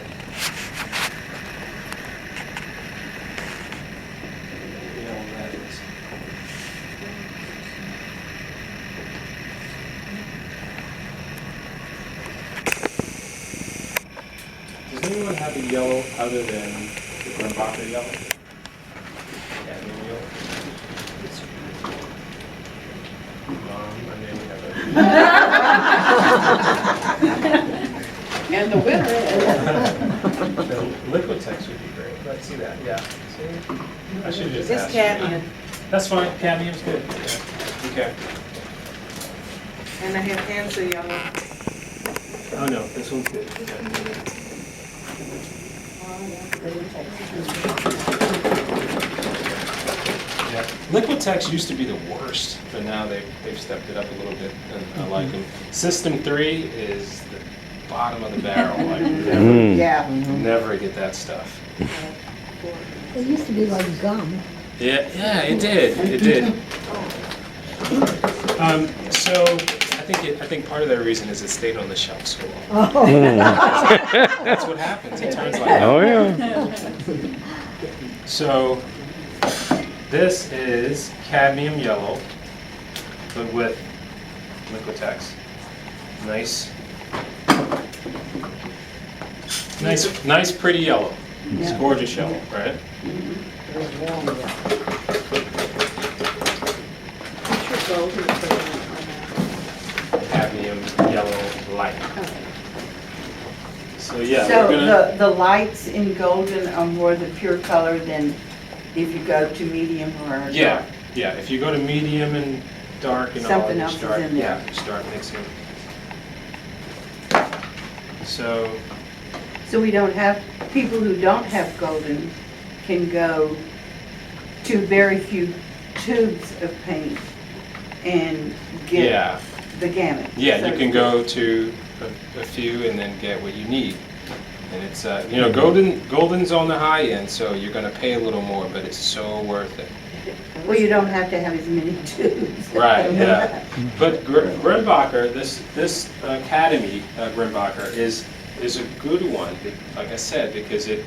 Yeah, that is. Does anyone have a yellow other than the Grumbacher yellow? Cadmium yellow? Mom, I may have
And the winner is.
The Liquitex would be great. Let's see that. Yeah. See? I should have just
It's
asked.
cadmium.
That's fine. Cadmium's good. Yeah. Okay.
And I have hands of yellow.
Oh no, this one's good. Yeah. Liquitex used to be the worst, but now they've stepped it up a little bit, and I like them. System 3 is the bottom of the barrel. Like
Yeah.
never get that stuff.
It used to be like gum.
Yeah, it did. It did. So I think part of the reason is it stayed on the shelf so long.
Oh.
That's what happens. It turns like that.
Oh, yeah.
So this is cadmium yellow, but with Liquitex. Nice, pretty yellow. It's gorgeous yellow, right? Cadmium yellow light. So yeah,
So
we're gonna.
the lights in golden are more the pure color than if you go to medium or
Yeah,
dark.
yeah. If you go to medium and dark and all,
Something
you
else is
start,
in there.
yeah, you start mixing. So
So we don't have, people who don't have golden can go to very few tubes of paint and get
yeah,
the gamut.
yeah,
So
you can go to a few and then get what you need. And it's you know, golden's on the high end, so you're gonna pay a little more, but it's so worth it.
Well, you don't have to have as many tubes.
Right, yeah. But Grumbacher, this Academy Grumbacher is a good one, like I said, because it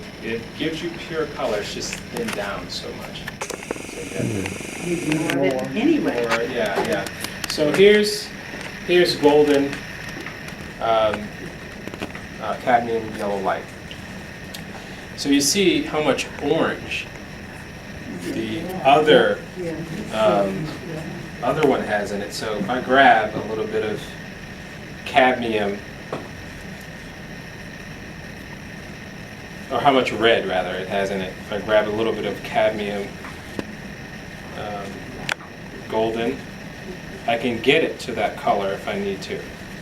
gives you pure color. It's just thinned down so much. So
You can have it anyway.
yeah. So here's golden cadmium yellow light. So you see how much orange the other one has in it. So if I grab a little bit of cadmium, or how much red rather it has in it, if I grab a little bit of cadmium golden, I can get it to that color if I need to.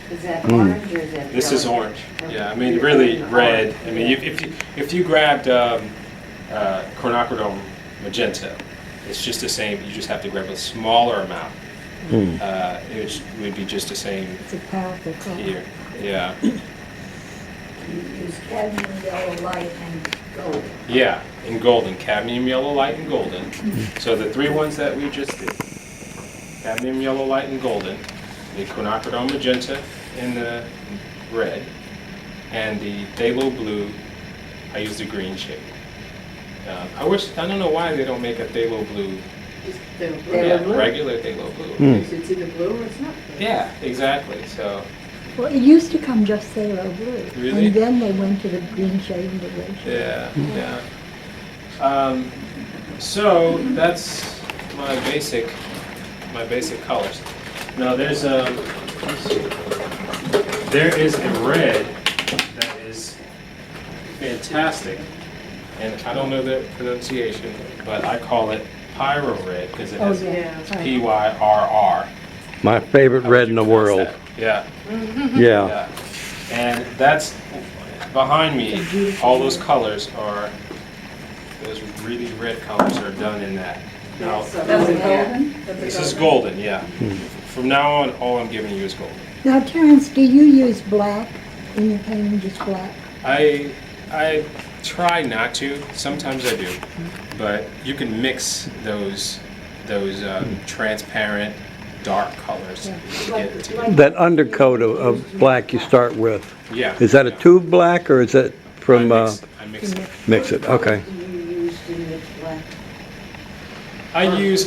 Is that orange or is that
This is
yellow?
orange. Yeah, I mean really red. I mean if you grabbed quinacridone magenta, it's just the same. You just have to grab a smaller amount. It would be just the same
It's a powerful color.
here. Yeah.
You use cadmium yellow light and gold.
Yeah, in golden, cadmium yellow light and golden. So the three ones that we just did, cadmium yellow light and golden, the quinacridone magenta in the red, and the phthalo blue, I use the green shade. I don't know why they don't make a phthalo blue.
Phthalo blue?
Regular phthalo blue.
It's either blue or it's not.
Yeah, exactly. So
Well, it used to come just phthalo blue.
Really?
And then they went to the green shade and the red shade.
yeah. So that's my basic colors. Now there is a red that is fantastic, and I don't know the pronunciation, but I call it Pyro Red because it has PYRR.
My favorite red in the world.
Yeah.
Yeah.
And that's behind me. All those colors are, those really red colors are done in that. Now, this is golden, yeah. From now on, all I'm giving you is golden.
Now, Terrance, do you use black in your painting, just black?
I try not to. Sometimes I do, but you can mix those transparent, dark colors to get
That undercoat of black you start with,
yeah.
is that a tube black or is it from,
I mix it.
mix it, okay.
I'll use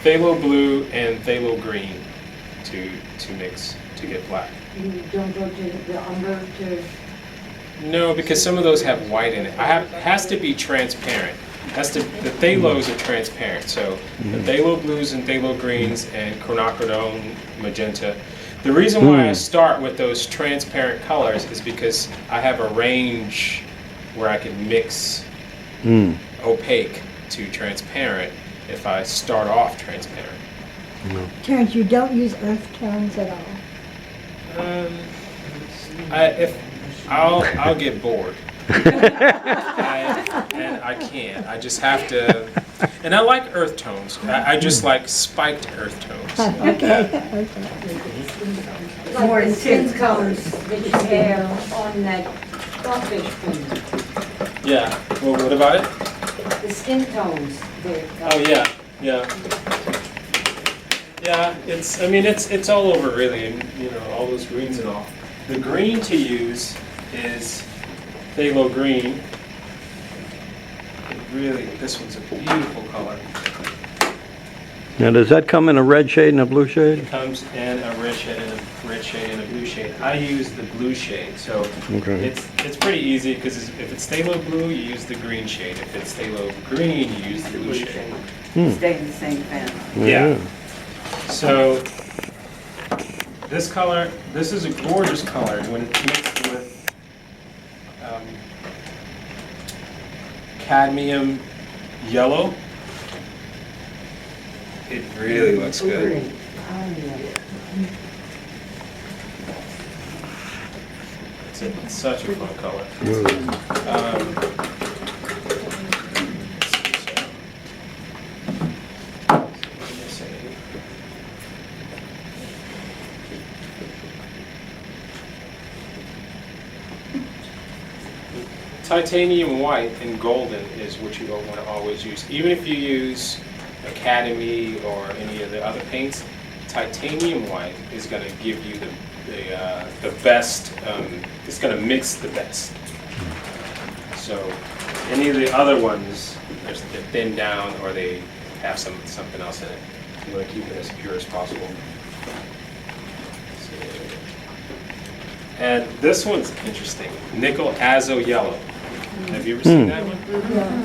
phthalo blue and phthalo green to mix to get black.
You don't go to the umber to...
No, because some of those have white in it. It has to be transparent. The phthalos are transparent, so the phthalo blues and phthalo greens and quinacridone magenta. The reason why I start with those transparent colors is because I have a range where I can mix opaque to transparent if I start off transparent.
Terrance, you don't use earth tones at all?
I'll get bored. And I can't. I just have to. And I like earth tones. I just like spiked earth tones.
Okay.
More intense colors that you have on that crawfish food.
Yeah. Well, what about it?
The skin tones.
Oh yeah. Yeah, it's all over really, and all those greens and all. The green to use is phthalo green. This one's a beautiful color.
Now, does that come in a red shade and a blue shade?
It comes in a red shade and a blue shade. I use the blue shade, so it's pretty easy because if it's phthalo blue, you use the green shade. If it's phthalo green, you use the blue shade.
Stay in the same family.
Yeah. So this color, this is a gorgeous color when it's mixed with cadmium yellow. It really looks good. It's such a fun color. Titanium white and golden is what you don't want to always use. Even if you use Academy or any of the other paints, titanium white is going to give you the best. It's going to mix the best. So any of the other ones, they're thinned down or they have something else in it. You want to keep it as pure as possible. And this one's interesting. Nickel Azo Yellow. Have you ever seen that one?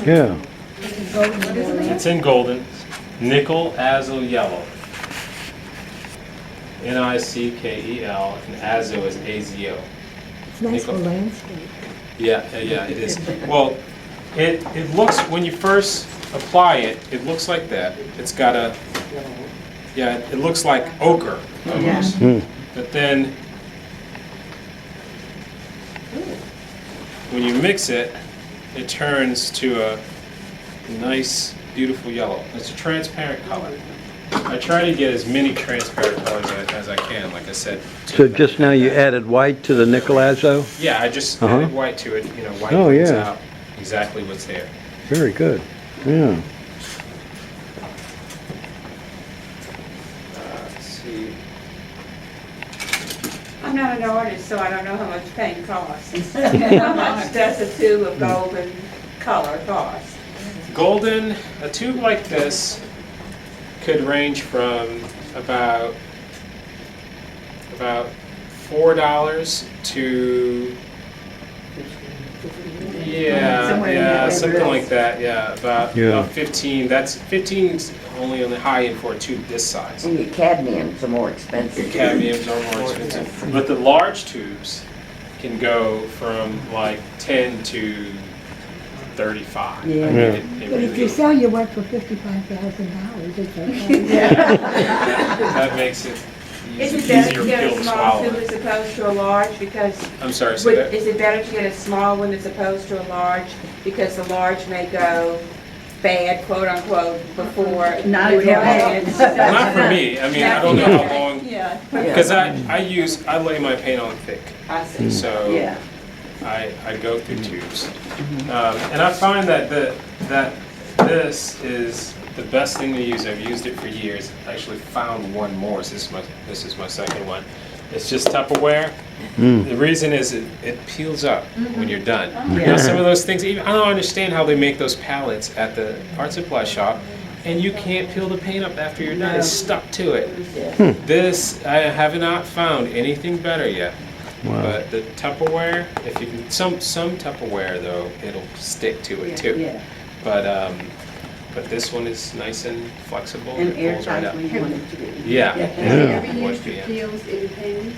Yeah.
It's in golden. Nickel Azo Yellow. Nickel, and Azo is AZO.
It's nice for landscape.
Yeah, it is. Well, it looks, when you first apply it, it looks like that. It's got it looks like ochre almost. But then when you mix it, it turns to a nice, beautiful yellow. It's a transparent color. I try to get as many transparent colors as I can, like I said.
So just now you added white to the Nickel Azo?
Yeah, I just added white to it. White brings out exactly what's there.
Very good. Yeah.
Let's see.
I'm not an artist, so I don't know how much paint costs. How much does a tube of golden color cost?
Golden, a tube like this could range from about $4 to something like that. Yeah, about 15. That's 15's only on the high end for a tube this size.
And your cadmiums are more expensive.
Cadmiums are more expensive, but the large tubes can go from like 10 to 35.
Yeah.
I mean,
But if you sell your work for $55,000, it's okay.
that makes it
Is it
easier
better to get
pill
a
to
small
swallow.
tube as opposed to a large? Because
I'm sorry, say that?
is it better to get a small one as opposed to a large? Because the large may go bad, quote unquote, before
Not
you would have
at all.
hands.
Not for me. I mean, I don't know how long.
Yeah.
Because I lay my paint on thick.
I see.
So I go through tubes. And I find that this is the best thing to use. I've used it for years. I actually found one more. So this is my second one. It's just Tupperware. The reason is it peels up when you're done. You know, some of those things, even, I don't understand how they make those pallets at the art supply shop, and you can't peel the paint up after you're done. It's stuck to it. This, I have not found anything better yet.
Wow.
But the Tupperware, if you can, some Tupperware though, it'll stick to it too.
Yeah.
But this one is nice and flexible.
And
it pulls right
airtight
up.
when you want it to be.
Yeah.
Have you ever used your peels in paintings?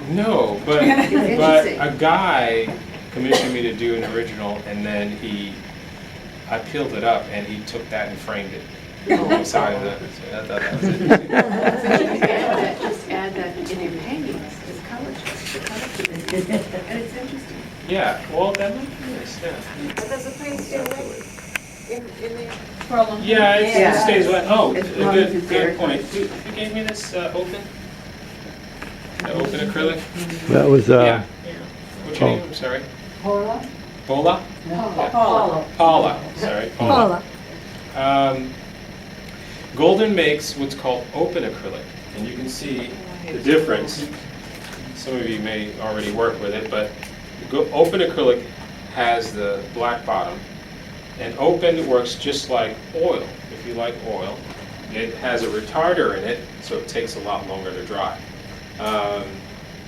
No, but
Interesting.
a guy commissioned me to do an original, and then I peeled it up, and he took that and framed it alongside of it. So I thought that was interesting.
So you can just add that in your paintings, just color it. And it's interesting.
Yeah, well, that might be nice, yeah.
But does the paint stay wet in there?
For a long time.
Yeah, it stays wet. Oh,
As long as it's
good
airtight.
point. You gave me this open? The open acrylic?
That was,
Yeah. What's your name? I'm sorry.
Paula?
Bola?
Paula.
Paula, sorry. Paula. Golden makes what's called open acrylic, and you can see the difference. Some of you may already work with it, but open acrylic has the black bottom, and open works just like oil, if you like oil. It has a retarder in it, so it takes a lot longer to dry.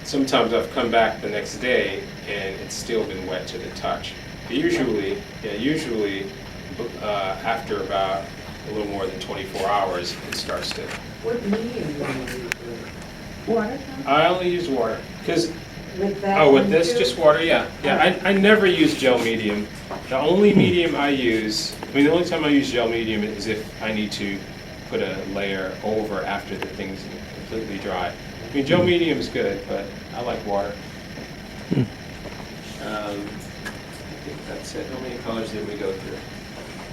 Sometimes I've come back the next day and it's still been wet to the touch. But usually after about a little more than 24 hours, it starts to.
What medium do you use? Water?
I only use water because.
With that
Oh, with
one
this,
too?
just water, yeah. Yeah, I never use gel medium. The only medium I use, the only time I use gel medium is if I need to put a layer over after the thing's completely dry. Gel medium is good, but I like water. I think that's it. How many colors did we go through?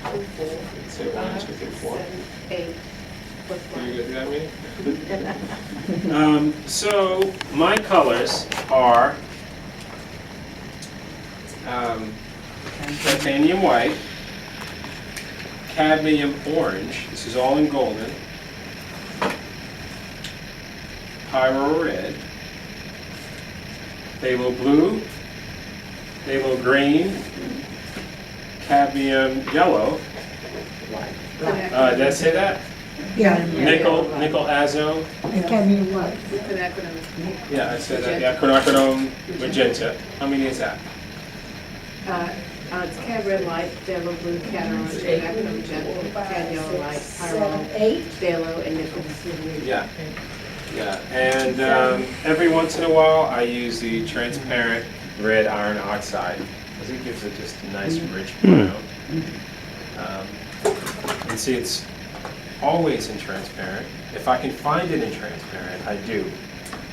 4. Let's say 1, 2, 3, 4.
8.
Did you go through that many? So my colors are titanium white, cadmium orange, this is all in golden, pyro red, phthalo blue, phthalo green, cadmium yellow. Did I say that?
Yeah.
Nickel azo.
And cadmium what?
Quinacridone.
Yeah, I said that. Yeah, quinacridone magenta. How many is that?
It's cad red light, phthalo blue, cad orange, quinacridone magenta, cad yellow light, pyro,
8.
phthalo, and nickel.
Yeah. Yeah, and every once in a while I use the transparent red iron oxide because it gives it just a nice rich brown. And see, it's always in transparent. If I can find it in transparent, I do.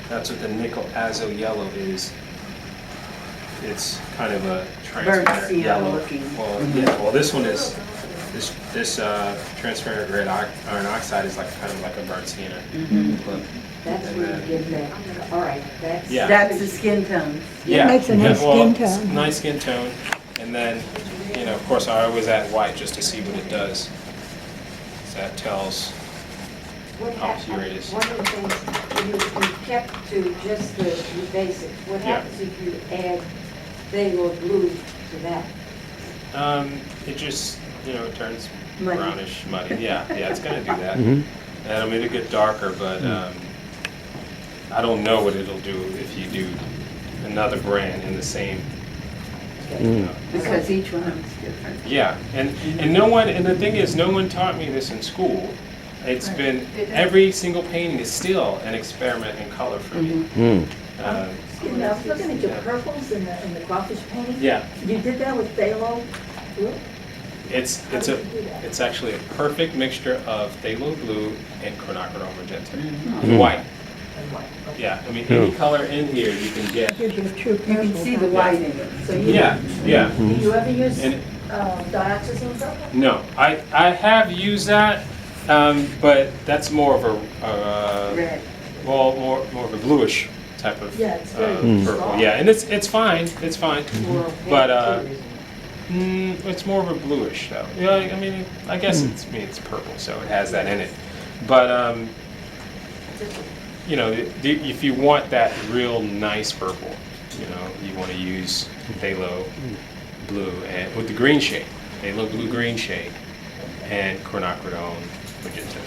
That's what the nickel azo yellow is. It's kind of a transparent yellow.
looking.
Well, yeah. Well, this one is this transparent red iron oxide is like kind of like a burnt sienna.
That's
And
where
then-
you get that. All right, that's.
Yeah.
That's the skin tone.
Yeah.
Makes a nice
well,
skin tone.
Nice skin tone. And then, of course, I always add white just to see what it does. So that tells how pure it is.
One of the things, you kept to just the basics. What
Yeah.
happens if you add phthalo blue to that?
It just, it turns
Muddy.
brownish, muddy. Yeah, it's gonna do that.
Mhm.
And it'll get darker, but I don't know what it'll do if you do another brand in the same.
Because each one is different.
Yeah, and the thing is, no one taught me this in school. It's been, every single painting is still an experiment in color for me.
I was looking at your purples in the crawfish painting.
Yeah,
You did that with phthalo blue?
it's actually a perfect mixture of phthalo blue and quinacridone magenta. And white. Yeah, any color in here you can get.
Gives you a true
You
purple.
can see the white in it.
So you,
Yeah.
do you ever use
And
dioxazine purple?
no, I have used that, but that's more of a
Red.
more of a bluish type of
Yeah, it's very
purple.
strong.
Yeah, and it's fine, but It's more of a bluish though. Yeah, I mean, I guess it's purple, so it has that in it. But you know, if you want that real nice purple, you know, you want to use phthalo blue and with the green shade, phthalo blue green shade, and quinacridone magenta.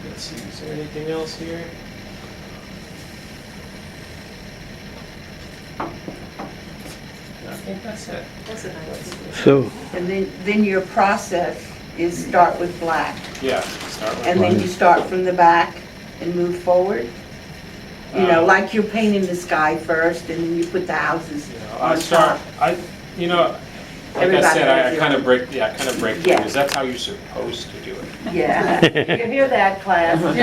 Let's see, is there anything else here? I think that's it.
That's a nice.
So,
And then your process is start with black.
Yeah, start with
And then you start from the back and move forward. You know, like you're painting the sky first and then you put the houses on top.
You know, like
Everybody
I said, I
does
kind of break the
Yeah.
rules. That's how you're supposed to do it.
Yeah, you hear that, class?
Remember?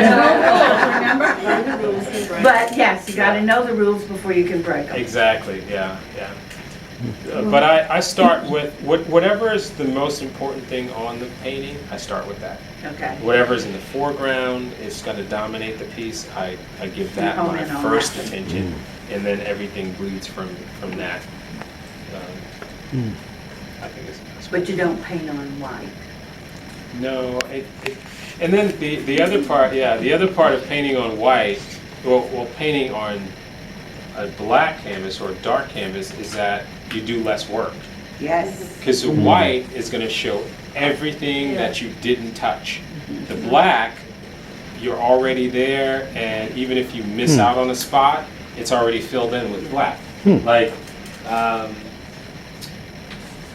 But yes, you gotta know the rules before you can break them.
Exactly, yeah. But I start with, whatever is the most important thing on the painting, I start with that.
Okay.
Whatever is in the foreground is going to dominate the piece, I give that
Hone
my
in on
first
that.
attention, and then everything bleeds from that. I think it's
But you don't paint on white.
No, and then the other part, the other part of painting on white, well, painting on a black canvas or a dark canvas is that you do less work.
Yes.
Because the white is going to show everything that you didn't touch. The black, you're already there, and even if you miss out on a spot, it's already filled in with black. Like,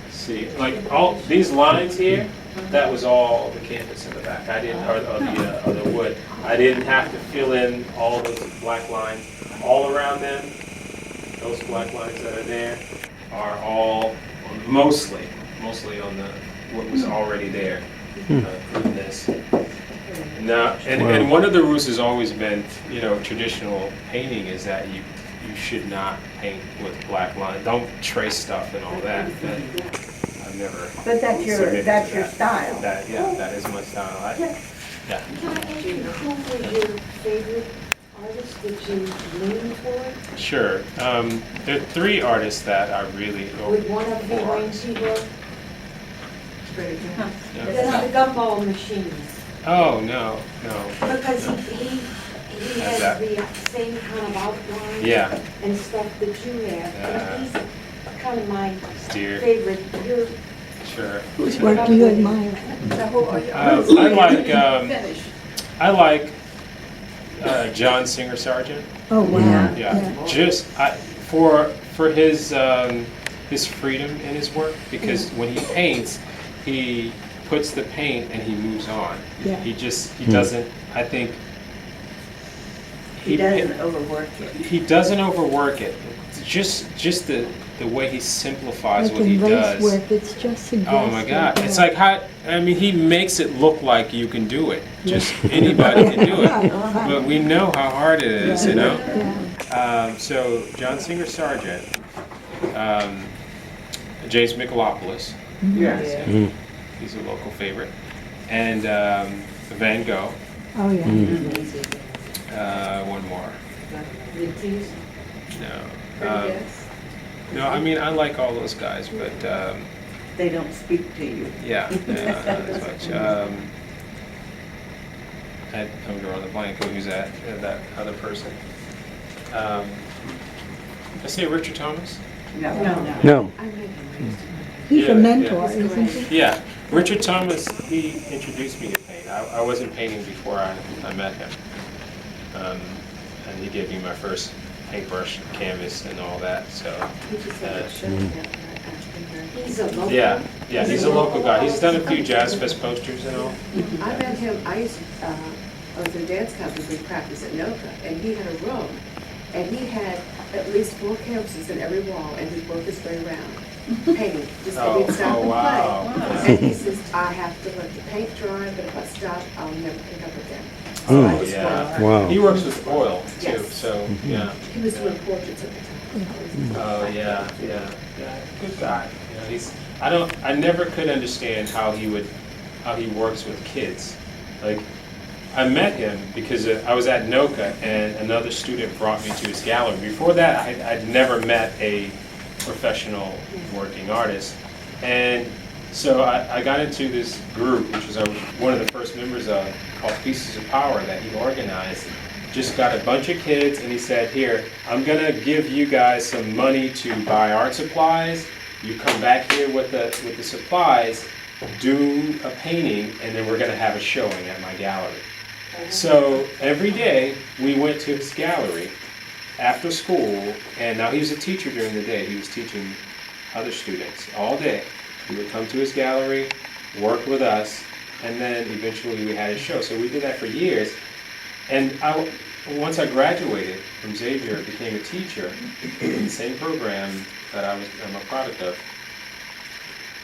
see, like all these lines here, that was all the canvas in the back. I didn't, or the wood. I didn't have to fill in all those black lines all around them. Those black lines that are there are all mostly on the what was already there in this. Now, and one of the rules has always been, you know, traditional painting is that you should not paint with black lines. Don't trace stuff and all that. I've never.
But that's your style.
That is my style. Yeah.
Can I ask you who were your favorite artists that you leaned toward?
Sure. There are three artists that I really go
Would one of them
for.
Wayne Seaborg?
Yeah.
That's the gumball machine.
Oh, no.
Because he has
that?
the same kind of outline
Yeah.
and stuff that you have. And he's kind of my
Dear.
favorite. You're
Sure.
Whose work do you admire?
I like John Singer Sargent.
Oh, wow.
Yeah. Just for his freedom in his work, because when he paints, he puts the paint and he moves on.
Yeah.
He doesn't. I think
He doesn't overwork it.
he doesn't overwork it. Just the way he simplifies
Like
what he
in lace
does.
work, it's just suggestive.
Oh my God! It's like he makes it look like you can do it. Just anybody can do it.
Right.
But we know how hard it is, you know.
Yeah.
So John Singer Sargent, James Michalopoulos,
Yes.
he's a local favorite, and Van Gogh.
Oh, yeah.
One more.
Matisse.
No. No, I mean I like all those guys, but
They don't speak to you.
yeah, not as much. I'm drawing the blank. Who's that other person? I say Richard Thomas.
no.
He's
Yeah,
a mentor,
yeah.
isn't he?
Yeah, Richard Thomas. He introduced me to paint. I wasn't painting before I met him, and he gave me my first paintbrush, canvas, and all that. So.
He's a local.
Yeah, he's a local guy. He's done a few Jazz Fest posters and all.
I met him, I was in dance company, we practiced at Noka, and he had a room, and he had at least 4 canvases in every wall, and he'd work his way around, painting, just we'd stop and
wow.
play. And he says, I have to let the paint dry, but if I stop, I'll never pick up again. So I just went.
Wow.
He works with oil too,
Yes.
so, yeah.
He was doing portraits at the time.
Oh, yeah. Good guy. You know, I never could understand how he works with kids. Like, I met him because I was at Noka and another student brought me to his gallery. Before that, I'd never met a professional working artist. And so I got into this group, which was one of the first members of, called Pieces of Power, that he organized. Just got a bunch of kids, and he said, here, I'm gonna give you guys some money to buy art supplies. You come back here with the supplies, do a painting, and then we're gonna have a showing at my gallery. So every day we went to his gallery after school, and now he was a teacher during the day. He was teaching other students all day. He would come to his gallery, work with us, and then eventually we had his show. So we did that for years. And once I graduated from Xavier, became a teacher in the same program that I'm a product of.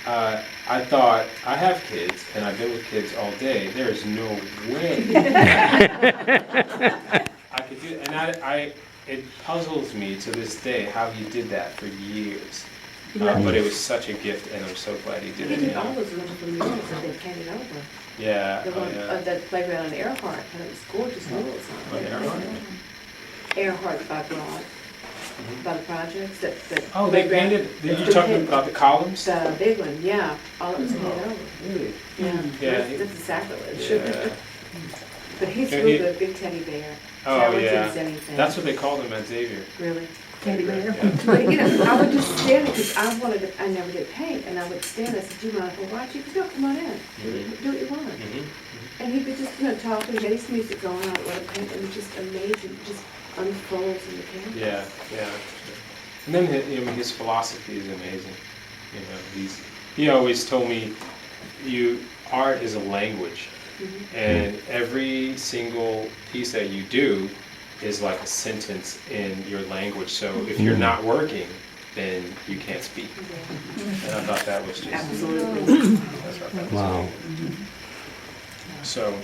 I thought, I have kids, and I've been with kids all day. There is no way I could do it. And it puzzles me to this day how he did that for years. But it was such a gift, and I'm so glad he did it.
He did all those wonderful murals that they painted over.
Yeah.
The one of the playground in Earhart, and it was gorgeous murals on it. Earhart by Broad, by the projects that.
Oh, they painted. Did you talk about the columns?
The big one, yeah. All it was painted over.
Really?
Yeah.
Yeah.
That's sacrilege.
Yeah.
But he's real good, big teddy bear.
Oh yeah.
Anything.
That's what they called him at Xavier.
Really. Teddy bear. But I would just stand there because I never did paint, and I would stand. I said, "Do you mind if I watch you?" He said, "No, come on in. Do what you want." And he would just talk and get his music going. I would let him paint, and it was just amazing. It just unfolds in the canvas.
Yeah, yeah. And then his philosophy is amazing. He always told me, art is a language, and every single piece that you do is like a sentence in your language. So if you're not working, then you can't speak. And I thought that was just
absolutely.
Wow.
So.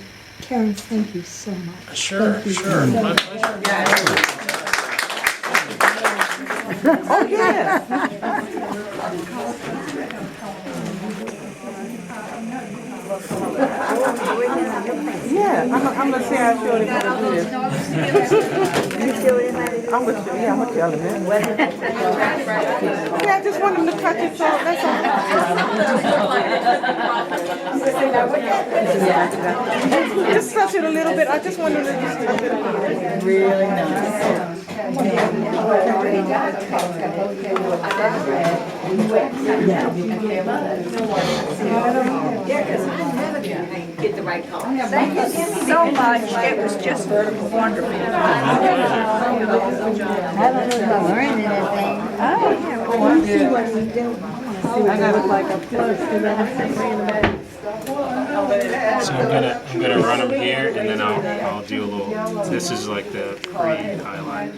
Terrance, thank you so much.
Sure. My pleasure.
Oh, yeah. Yeah, I'm gonna see how short it's gonna do this. I'm gonna tell him that. Yeah, I just want him to touch it, so that's all. Just touch it a little bit. I just want him to just touch it a little bit. Really nice.
Get the right color. Thank you so much. It was just wonderful.
I gotta like a plus because I have
So I'm gonna run them here, and then I'll do a little. This is like the pre-highlight.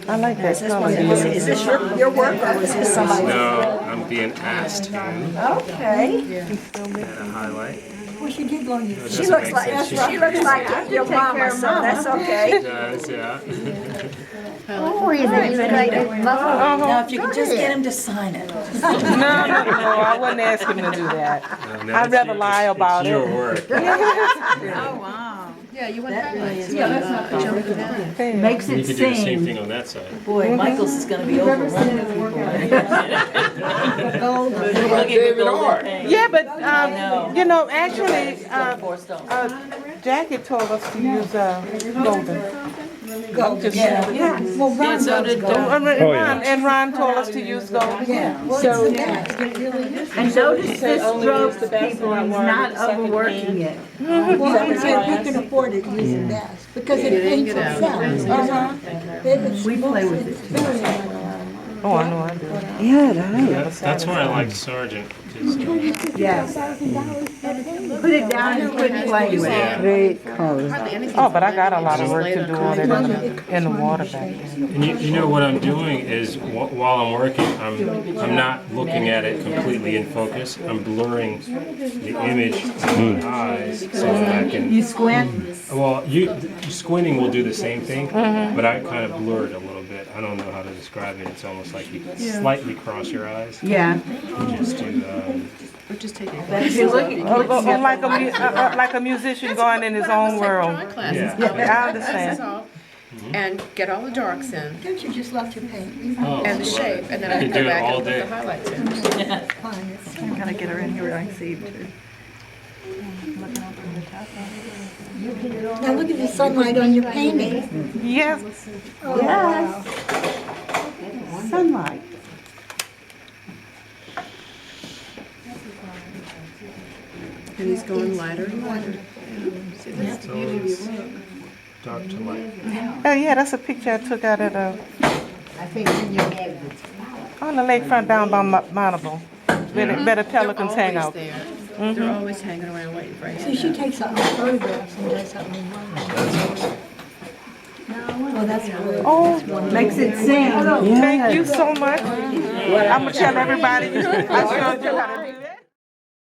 I like that color.
Is this your work or was this somebody?
No, I'm being asked to.
Okay.
And a highlight.
Well, she did go to you. She
Doesn't
looks
make
like
sense.
she looks like your mama, so that's okay.
It does, yeah.
Oh, you look like your mama.
Now, if you could just get him to sign it.
No, I wouldn't ask him to do that.
No,
I'd rather lie about
it's
it.
your work.
Oh, wow. Yeah, you want that really
Yeah, that's not the
Makes
You
it
could do the same
sing.
thing on that side.
Boy, Michael's is gonna be overrun with people.
David Art.
Yeah, but, actually, Jackie told us to use golden.
Golden, yeah. Well, Ron
so
loves
did
golden.
And Ron told us to use golden.
Yeah. Well,
So-
it's the best. It really is.
And notice
Say
this
only
stroke,
use the best
people,
one
he's
word,
not
second
overworking
hand.
it.
Well, he said we can afford it using best because it paints itself.
We play with it too.
Oh, I know I do.
Yeah,
That's why I like Sargent.
Yes. Put it down and quit playing with it.
Great color.
Oh, but I got a lot of work to do on it in the water back then.
And you know what I'm doing is while I'm working, I'm not looking at it completely in focus. I'm blurring the image of my eyes so that I can.
You squint?
Well, squinting will do the same thing, but I kind of blur it a little bit. I don't know how to describe it. It's almost like you slightly cross your eyes.
Yeah.
You just do.
If you're looking,
Like a musician going in his own world.
Yeah.
I understand.
and get all the darks in,
Don't you just love to paint?
Oh,
and the shape, and then I
You
can
do
go
it
back
all
and put
day.
the highlights in.
I'm gonna get her in here and see too. Now look at the sunlight on your painting.
Yes.
Yes.
Sunlight.
And he's going lighter and lighter. See, that's the beauty of your work.
Dark to light.
Oh, yeah, that's a picture I took out at
I think when you have
on the lakefront down by Mountable. Where the Pelicans hang out.
They're always there. They're always hanging around waiting for you.
So she takes some photographs and does something. Well, that's good.
Oh,
Makes it sing.
thank you so much. I'm gonna tell everybody. I showed you how to do